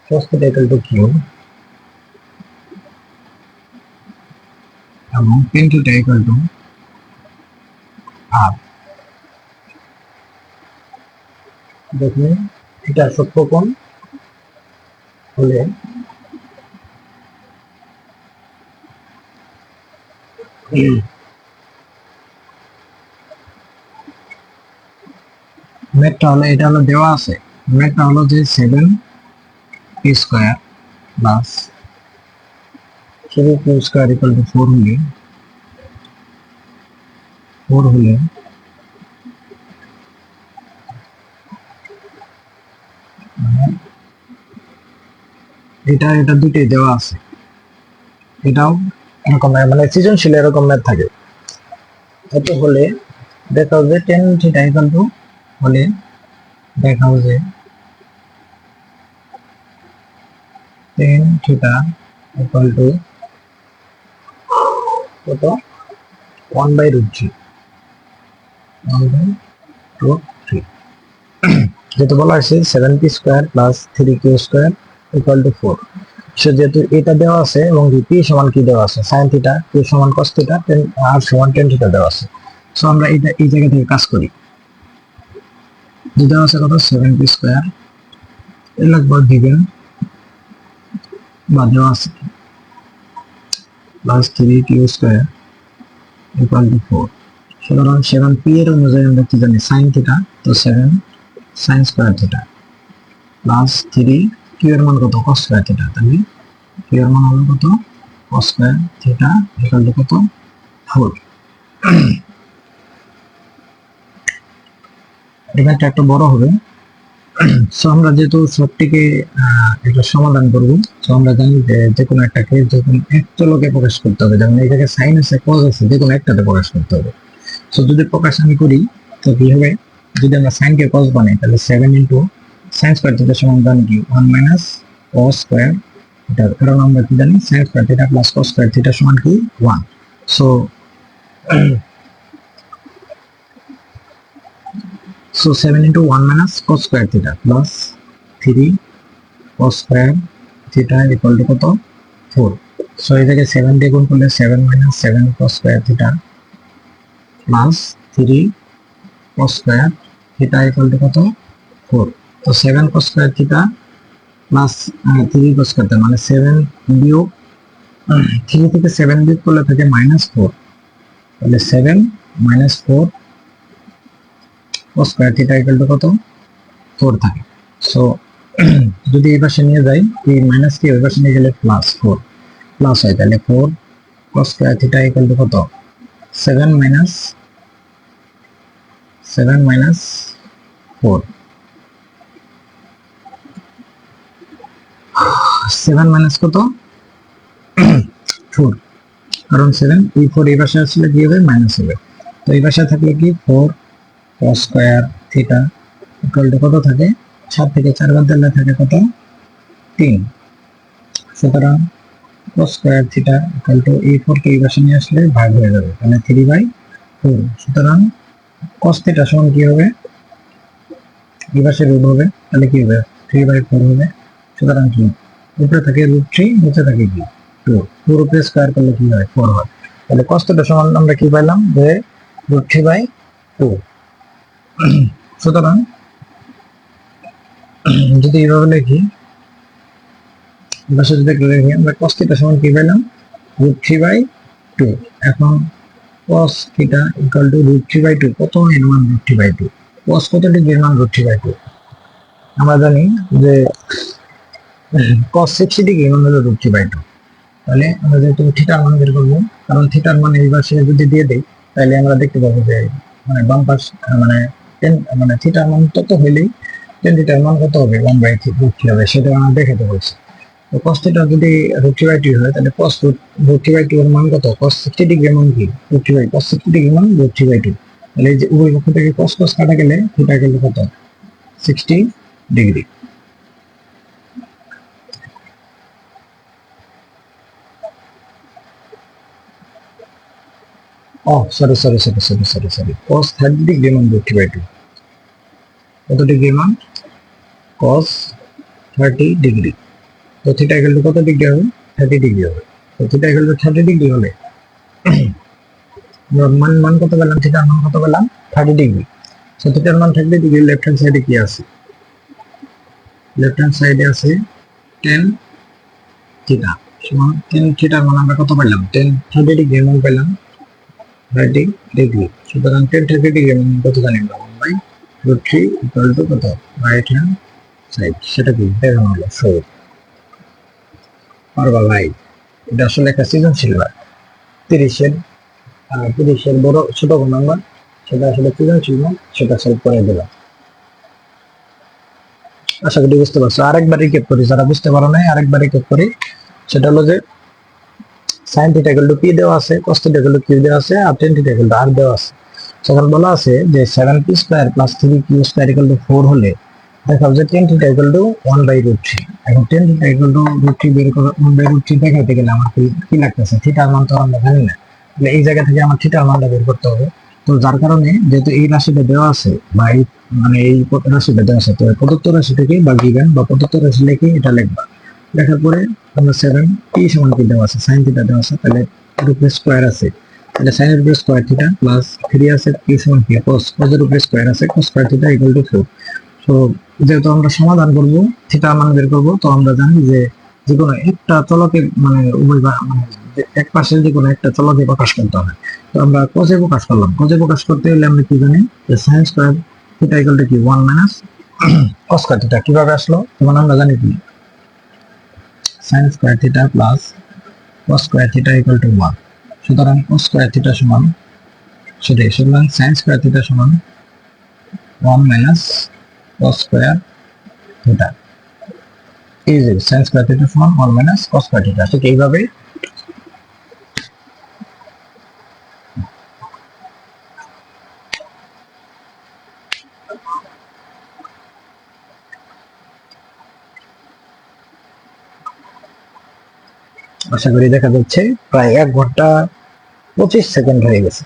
cos θ ইকুয়াল টু কিউ, এবং tan θ ইকুয়াল টু আর। দেখুন এটা সূত্রকোণ হলে ম্যাথটা হলো, এটা হলো দেওয়া আছে, ম্যাথটা হলো যে 7 p square plus 3q square equal two 4 হলে এটা এটা দুটোই দেওয়া আছে। এটাও এরকম, মানে সৃজনশীল এরকম ম্যাথ থাকে। এত হলে দেখা যাবে tan θ ইকুয়াল টু হলে দেখা যাবে টেন থিটা ইকুয়াল টু কত 1/√3 1/√3 যেহেতু বলা হয়েছে 7p² plus 3q² equal to 4। So যেহেতু এটা দেওয়া আছে এবং p সমান কি দেওয়া আছে sin থিটা, q সমান cos থিটা, r সমান tan থিটা দেওয়া আছে। সো আমরা এটা এই জায়গা থেকে কাজ করি। যে দেওয়া আছে কত 7p² এর লাগবে দিবেন বা দেওয়া আছে প্লাস 3q² ইকুয়াল টু 4। সুতরাং 7p এর অনুযায়ী আমরা কি জানি sin থিটা, তো 7 sin square theta plus 3q এর মান কত cos স্কয়ার থিটা, তাহলে q এর মান হলো কত cos square theta equal to কত 4। এখানে একটা বড় হবে। সো আমরা যেহেতু সবটিকে এটা সমাধান করব, সো আমরা জানি যে কোনো একটাকে যে কোনো এক চলকে প্রকাশ করতে হবে, যেমন এই জায়গায় sin আছে cos আছে, যে কোনো একটাতে প্রকাশ করতে হবে। সো যদি প্রকাশ আমি করি তো কি হবে, যদি আমরা sin কে cos বানাই তাহলে 7 ইনটু sin স্কয়ার থিটা সমান জানি কি 1 মাইনাস cos স্কয়ার থিটা, কারণ আমরা কি জানি sin square theta plus cos square theta সমান কি 1। So 7 into 1 minus cos square theta plus 3 cos square theta equal to কত 4। সো এই জায়গায় 7 দিয়ে গুণ করলে 7 minus 7 cos square theta plus 3 cos square theta equal to কত 4। তো 7 cos square theta plus 3 cos square theta মানে 7 বিয়োগ 3 থেকে 7 বিয়োগ করলে থাকে -4, তাহলে 7 minus 4 cos square theta equal to কত 4 থাকে। সো যদি এই পাশে নিয়ে যাই, এই মাইনাস কি ওই পাশে নিয়ে গেলে +4 প্লাস হয়, তাহলে 4 cos square theta equal to কত 7 minus 4 7 minus কত 4, কারণ 7 এই 4 এই পাশে আসলে কি হবে মাইনাস হবে। তো এই পাশে থাকলে কি 4 cos square theta equal to কত থাকে 7 থেকে 4 বাদ দিলে থাকে কত 3। সুতরাং cos square theta equal to এই 4 কে এই পাশে নিয়ে আসলে ভাগ হয়ে যাবে, তাহলে 3/4। সুতরাং cos theta সমান কি হবে, এই পাশে রুট হবে, তাহলে কি হবে 3/4 হবে। সুতরাং কি উপরে থাকে √3, নিচে থাকে কি 2, 4 উপরে স্কয়ার করলে কি হয় 4 হয়। তাহলে cos theta সমান আমরা কি পাইলাম যে √3/2। সুতরাং যদি এইভাবে লিখি, পাশে যদি লিখি আমরা cos theta সমান কি পেলাম √3/2। এখন cos theta equal to √3/2, কত এর মান √3/2, cos কত ডিগ্রির মান √3/2, আমরা জানি যে cos 60 ডিগ্রি মান হলো √3/2। তাহলে আমরা যেহেতু থিটার মান বের করবো, কারণ থিটার মান এই পাশে যদি দিয়ে দেই তাহলে আমরা দেখতে পাবো যে মানে বাম পাশ মানে থিটার মান তত হইলেই tan থিটার মান কত হবে 1/3 হবে, সেটা আমরা দেখাতে বলছি। তো cos থিটা যদি √3/2 হয় তাহলে cos √3/2 এর মান কত, cos 60 ডিগ্রি মান কি √3/2, cos 60 ডিগ্রি মান √3/2। তাহলে এই যে উভয় পক্ষ থেকে cos cos কাটা গেলে থিটা গেল কত 60 ডিগ্রি। সরি cos 30 ডিগ্রি মান √3/2, কত ডিগ্রি মান cos 30 ডিগ্রি। তো থিটা ইকুয়াল টু কত ডিগ্রি হবে 30 ডিগ্রি হবে। তো থিটা ইকুয়াল টু 30 ডিগ্রি হলে মান কত পেলাম, থিটার মান কত পেলাম 30 ডিগ্রি। সো থিটার মান 30 ডিগ্রি, লেফট হ্যান্ড সাইডে কি আছে, লেফট হ্যান্ড সাইডে আছে tan থিটা সমান tan থিটার মান আমরা কত পেলাম 30 ডিগ্রি মান পেলাম 30 ডিগ্রি। সুতরাং tan 30 ডিগ্রি মান কত জানি আমরা 1/√3 ইকুয়াল টু কত রাইট হ্যান্ড সাইড, সেটা কি দেখানো হলো। সো পারবা ভাই, এটা আসলে একটা সৃজনশীল বার 30-এর বড় ছোট কোন নাম্বার, সেটা আসলে সৃজনশীল না, সেটা সলভ করে দিলাম। আশা করি বুঝতে পারছো। আরেকবার রিক্যাপ করি, যারা বুঝতে পারো নাই আরেকবার রিক্যাপ করি। সেটা হলো যে sin theta equal to p দেওয়া আছে, cos theta equal to q দেওয়া আছে, আর tan theta equal to r দেওয়া আছে। সেখানে বলা আছে যে 7p² plus 3q² equal to 4 হলে দেখাও যে টেন থিটা ইকুয়াল টু 1/√3। এখন টেন থিটা ইকুয়াল টু √3 বের করে 1/√3 দেখাইতে গেলে আমার কি লাগতেছে, থিটার মান তো আমরা জানি না, তাহলে এই জায়গা থেকে আমার থিটার মানটা বের করতে হবে। তো যার কারণে যেহেতু এই রাশিটা দেওয়া আছে বা এই মানে এই রাশিটা দেওয়া আছে, তো প্রদত্ত রাশি থেকে বা গিভেন বা প্রদত্ত রাশি লিখে এটা লিখবা। লেখার পরে আমরা 7 কি সমান কি দেওয়া আছে, sin থিটা দেওয়া আছে, তাহলে এর উপরে স্কয়ার আছে, তাহলে sin এর উপরে স্কয়ার থিটা প্লাস 3 আছে কি সমান কি cos, cos এর উপরে স্কয়ার আছে, cos square theta equal to 4। তো যেহেতু আমরা সমাধান করব, থিটা মান বের করব, তো আমরা জানি যে যে কোনো একটা চলকে মানে উভয় মানে এক পাশে যে কোনো একটা চলকে প্রকাশ করতে হবে। তো আমরা cos-এ প্রকাশ করলাম, cos-এ প্রকাশ করতে হলে আমরা কি জানি যে sin square theta equal to কি 1 মাইনাস cos স্কয়ার থিটা। কিভাবে আসলো তখন আমরা জানি কি sin square theta plus cos square theta equal to 1। সুতরাং cos স্কয়ার থিটা সমান সুতরাং sin স্কয়ার থিটা সমান 1 মাইনাস cos স্কয়ার থিটা। এই যে sin স্কয়ার থিটা সমান 1 মাইনাস cos স্কয়ার থিটা। ঠিক এইভাবে আশা করি দেখা যাচ্ছে প্রায় 1 ঘন্টা 25 সেকেন্ড হয়ে গেছে,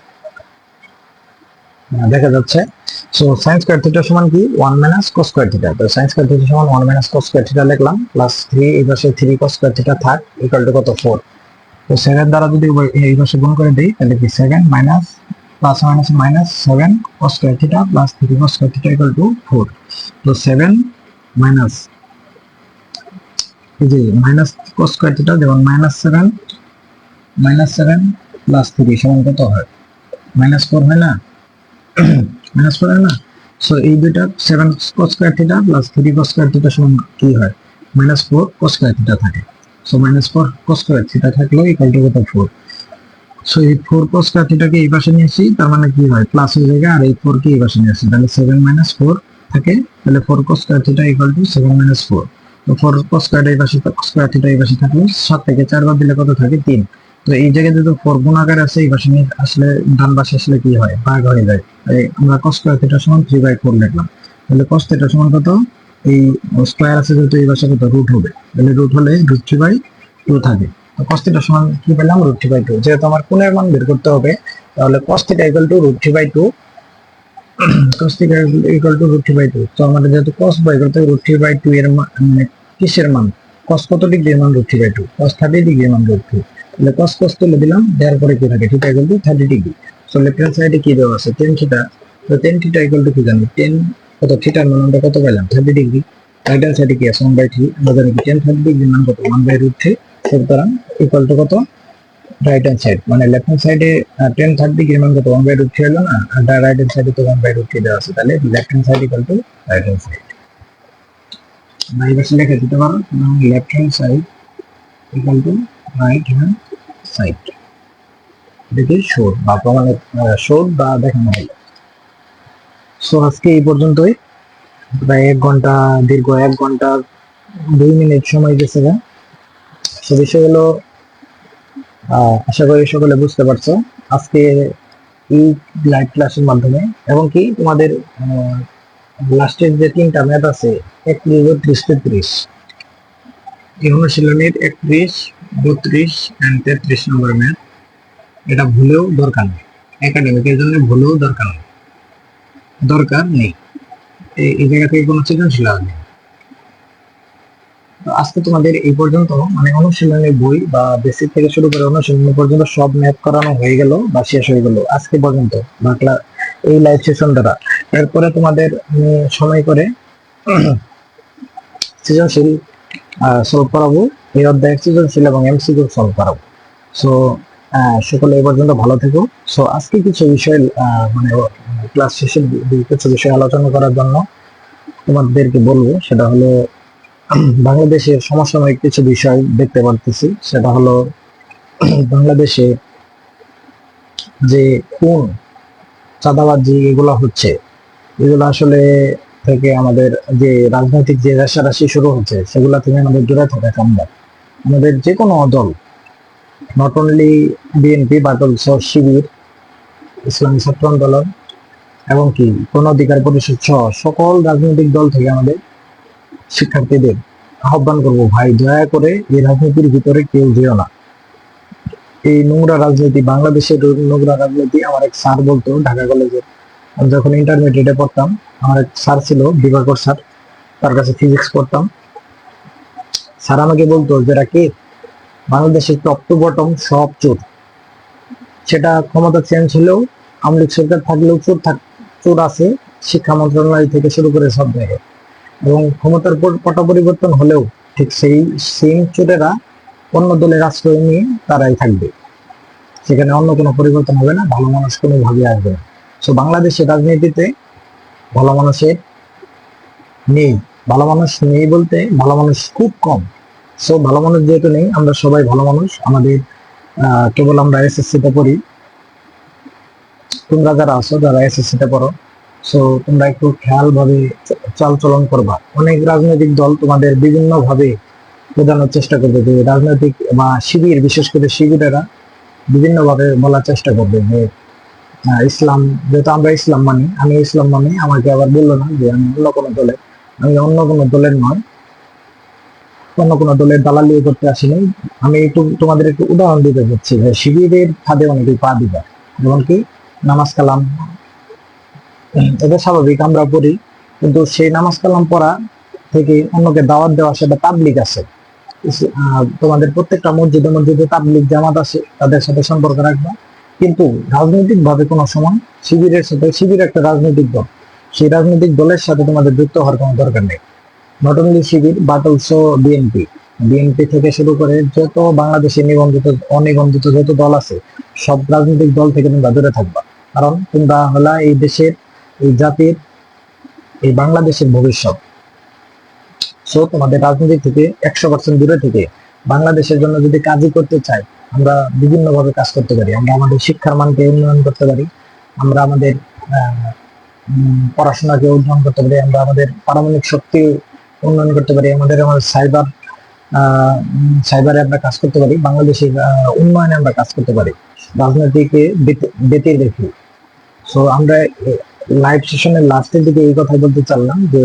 দেখা যাচ্ছে। সো sin স্কয়ার থিটা সমান কি 1 মাইনাস cos স্কয়ার থিটা। তো sin স্কয়ার থিটা সমান 1 মাইনাস cos স্কয়ার থিটা লিখলাম, প্লাস 3 এই পাশে 3 cos স্কয়ার থিটা থাক ইকুয়াল টু কত 4। তো 7 দ্বারা যদি এই পাশে গুণ করে দেই তাহলে কি 7 minus plus minus minus 7 cos square theta plus 3 cos square theta equal to 4। তো 7 মাইনাস এই যে মাইনাস cos স্কয়ার থিটা যেমন -7 প্লাস 3 সমান কত হয় -4 হয় না, -4 হয় না। সো এই দুইটা 7 cos square theta plus 3 cos square theta সমান কি হয় -4 cos স্কয়ার থিটা থাকে। সো -4 cos স্কয়ার থিটা থাকলো ইকুয়াল টু কত 4। সো এই 4 cos স্কয়ার থিটাকে এই পাশে নিয়ে আসি, তার মানে কি হয় প্লাস হয়ে যায়, আর এই 4 কে এই পাশে নিয়ে আসি, তাহলে 7 4 থাকে, তাহলে 4 cos square theta equal to 7 4। তো 4 cos স্কয়ার এই পাশে স্কয়ার থিটা এই পাশে থাকলো, 7 থেকে 4 বাদ দিলে কত থাকে 3। তো এই জায়গায় যদি 4 গুণ আকার আছে, এই পাশে নিয়ে আসলে ডান পাশে আসলে কি হয় ভাগ হয়ে যায়, তাই আমরা cos স্কয়ার থিটা সমান 3/4 লিখলাম। তাহলে cos থিটা সমান কত, এই স্কয়ার আছে যেহেতু এই পাশে কত রুট হবে, তাহলে রুট হলে √3/2 থাকে। তো cos থিটা সমান কি পেলাম √3/2। যেহেতু আমার কোণের মান বের করতে হবে, তাহলে cos theta equal to √3/2, cos theta equal to √3/2। তো আমাদের যেহেতু cos বাই করতে √3/2 এর মানে কিসের মান, cos কত ডিগ্রির মান √3/2, cos 30 ডিগ্রির মান √3। তাহলে cos তুলে দিলাম, দেওয়ার পরে কি থাকে theta equal to 30 degree. So left hand সাইডে কি দেওয়া আছে tan থিটা। তো tan থিটা ইকুয়াল টু কি জানি, tan কত থিটার মান আমরা কত পেলাম 30 ডিগ্রি। রাইট হ্যান্ড সাইডে কি আছে 1/3, আমরা জানি কি tan 30 ডিগ্রির মান কত 1/√3। সুতরাং ইকুয়াল টু কত রাইট হ্যান্ড সাইড, মানে লেফট হ্যান্ড সাইডে tan 30 ডিগ্রির মান কত 1/√3 হলো না, আর রাইট হ্যান্ড সাইডে তো 1/√3 দেওয়া আছে, তাহলে left hand side equal to right hand side. আমরা এই পাশে লিখে দিতে পারো left hand side equal to right hand side. দেখি শোধ বা প্রমাণের শোধ বা দেখানো হলো। সো আজকে এই পর্যন্তই, প্রায় 1 ঘন্টা দীর্ঘ 1 ঘন্টা 2 মিনিট সময় গেছে। সে বিষয় হলো আশা করি সকলে বুঝতে পারছো আজকে এই লাইভ ক্লাসের মাধ্যমে, এবং কি তোমাদের লাস্টের যে 3টা ম্যাথ আছে 31, 32, 33, এই অনুশীলনের 31, 32 এন্ড 33 নম্বর ম্যাথ, এটা ভুলেও দরকার নেই, একাডেমিকের জন্য ভুলেও দরকার নেই। এই জায়গা থেকে কোনো সৃজনশীল নেই। আজকে তোমাদের এই পর্যন্ত মানে অনুশীলনের বই বা বেসিক থেকে শুরু করে অনুশীলন পর্যন্ত সব ম্যাথ করানো হয়ে গেল বা শেষ হয়ে গেল আজকে পর্যন্ত বাংলা এই লাইভ সেশন দ্বারা। এরপরে তোমাদের সময় করে সৃজনশীল সলভ করাবো, এই অধ্যায়ের সৃজনশীল এবং এমসিকিউ সলভ করাবো। সো সকলে এই পর্যন্ত ভালো থেকো। সো আজকে কিছু বিষয় মানে ক্লাস শেষে কিছু বিষয় আলোচনা করার জন্য তোমাদেরকে বলবো, সেটা হলো বাংলাদেশের সমসাময়িক কিছু বিষয় দেখতে পারতেছি। সেটা হলো বাংলাদেশে যে কোন চাঁদাবাজি এগুলো হচ্ছে, এগুলো আসলে থেকে আমাদের যে রাজনৈতিক যে রেষারেষি শুরু হচ্ছে সেগুলো থেকে আমাদের দূরে থাকা সম্ভব। আমাদের যে কোনো দল, not only BNP but also Shibir, Islami Chhatra আন্দোলন এবং কি গণ অধিকার পরিষদ সহ সকল রাজনৈতিক দল থেকে আমাদের শিক্ষার্থীদের আহ্বান করব, ভাই দয়া করে এই রাজনীতির ভিতরে কেউ যেও না। এই নোংরা রাজনীতি, বাংলাদেশের নোংরা রাজনীতি। আমার এক স্যার বলতো ঢাকা কলেজে, আমি যখন ইন্টারমিডিয়েটে পড়তাম, আমার এক স্যার ছিল দিবাকর স্যার, তার কাছে ফিজিক্স পড়তাম। স্যার আমাকে বলতো যেটা কি বাংলাদেশের টপ টু বটম সব চোর। সেটা ক্ষমতা চেঞ্জ হলেও, আওয়ামী লীগ সরকার থাকলেও চোর আছে, শিক্ষা মন্ত্রণালয় থেকে শুরু করে সব জায়গায়। এবং ক্ষমতার পট পরিবর্তন হলেও ঠিক সেই সেম চোরেরা অন্য দলের আশ্রয় নিয়ে তারাই থাকবে, সেখানে অন্য কোনো পরিবর্তন হবে না, ভালো মানুষ কোনোভাবে আসবে না। সো বাংলাদেশের রাজনীতিতে ভালো মানুষের নেই, ভালো মানুষ নেই বলতে ভালো মানুষ খুব কম। সো ভালো মানুষ যেহেতু নেই, আমরা সবাই ভালো মানুষ। আমাদের কেবল আমরা এসএসসিতে পড়ি, তোমরা যারা আছো যারা এসএসসিতে পড়ো, সো তোমরা একটু খেয়াল ভাবে চাল চলন করবা। অনেক রাজনৈতিক দল তোমাদের বিভিন্ন ভাবে বোঝানোর চেষ্টা করবে যে রাজনৈতিক বা শিবির, বিশেষ করে শিবিরেরা বিভিন্ন ভাবে বলার চেষ্টা করবে যে ইসলাম, যেহেতু আমরা ইসলাম মানি, আমি ইসলাম মানি, আমাকে আবার বললো না যে আমি অন্য কোনো দলের, আমি অন্য কোনো দলের নয়, অন্য কোনো দলের দালালি করতে আসিনি। আমি একটু তোমাদের একটু উদাহরণ দিতে যাচ্ছি যে শিবিরের ফাঁদে অনেকেই পা দিবা, যেমন কি নামাজ কালাম, এটা স্বাভাবিক আমরা পড়ি, কিন্তু সেই নামাজ কালাম পড়া থেকে অন্যকে দাওয়াত দেওয়া সেটা তাবলিগ আছে। তোমাদের প্রত্যেকটা মসজিদে মসজিদে তাবলিগ জামাত আছে, তাদের সাথে সম্পর্ক রাখবা। কিন্তু রাজনৈতিক ভাবে কোনো সময় শিবিরের সাথে, শিবির একটা রাজনৈতিক দল, সেই রাজনৈতিক দলের সাথে তোমাদের যুক্ত হওয়ার কোনো দরকার নেই। Not only Shibir but also BNP, BNP থেকে শুরু করে যত বাংলাদেশে নিবন্ধিত অনিবন্ধিত যত দল আছে, সব রাজনৈতিক দল থেকে তোমরা দূরে থাকবা। কারণ তোমরা হলা এই দেশের, এই জাতির, এই বাংলাদেশের ভবিষ্যৎ। সো তোমাদের রাজনীতি থেকে 100% দূরে থেকে বাংলাদেশের জন্য যদি কাজই করতে চাই, আমরা বিভিন্ন ভাবে কাজ করতে পারি। আমরা আমাদের শিক্ষার মানকে উন্নয়ন করতে পারি, আমরা আমাদের পড়াশোনাকে উন্নয়ন করতে পারি, আমরা আমাদের পারমাণবিক শক্তি উন্নয়ন করতে পারি, আমাদের সাইবারে আমরা কাজ করতে পারি, বাংলাদেশের উন্নয়নে আমরা কাজ করতে পারি, রাজনীতিকে বেঁধে রেখে। সো আমরা লাইভ সেশনের লাস্টের দিকে এই কথা বলতে চাইলাম যে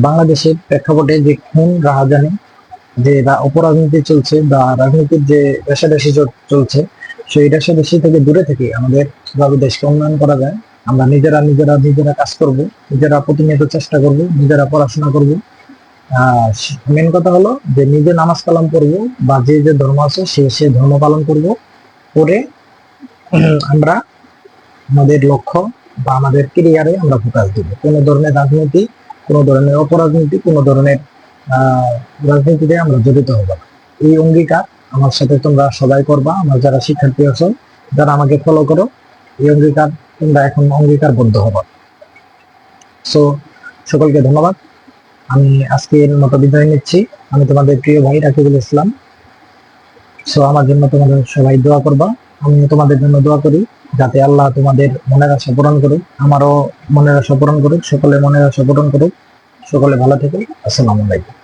বাংলাদেশের প্রেক্ষাপটে যে খুন রাহাজানি, যে অপরাজনীতি চলছে বা রাজনীতির যে রেশারেশি চলছে, সেই রেশারেশি থেকে দূরে থেকে আমাদের কিভাবে দেশকে উন্নয়ন করা যায়, আমরা নিজেরা কাজ করব, নিজেরা প্রতিনিয়ত চেষ্টা করব, নিজেরা পড়াশোনা করব। মেন কথা হলো যে নিজে নামাজ কালাম করবো, বা যে যে ধর্ম আছে সে ধর্ম পালন করব, করে আমরা আমাদের লক্ষ্য বা আমাদের ক্যারিয়ারে আমরা ফোকাস দিব। কোনো ধরনের রাজনীতি, কোনো ধরনের অপরাজনীতি, কোনো ধরনের রাজনীতিতে আমরা জড়িত হব না। এই অঙ্গীকার আমার সাথে তোমরা সবাই করবা। আমার যারা শিক্ষার্থী আছো, যারা আমাকে ফলো করো, এই অঙ্গীকার তোমরা এখন অঙ্গীকারবদ্ধ হবা। সো সকলকে ধন্যবাদ। আমি আজকের মতো বিদায় নিচ্ছি। আমি তোমাদের প্রিয় ভাই রাকিবুল ইসলাম। সো আমার জন্য তোমাদের সবাই দোয়া করবা, আমি তোমাদের জন্য দোয়া করি যাতে আল্লাহ তোমাদের মনের আশা পূরণ করুক, আমারও মনের আশা পূরণ করুক, সকলের মনের আশা পূরণ করুক। সকলে ভালো থেকো। আসসালামু আলাইকুম।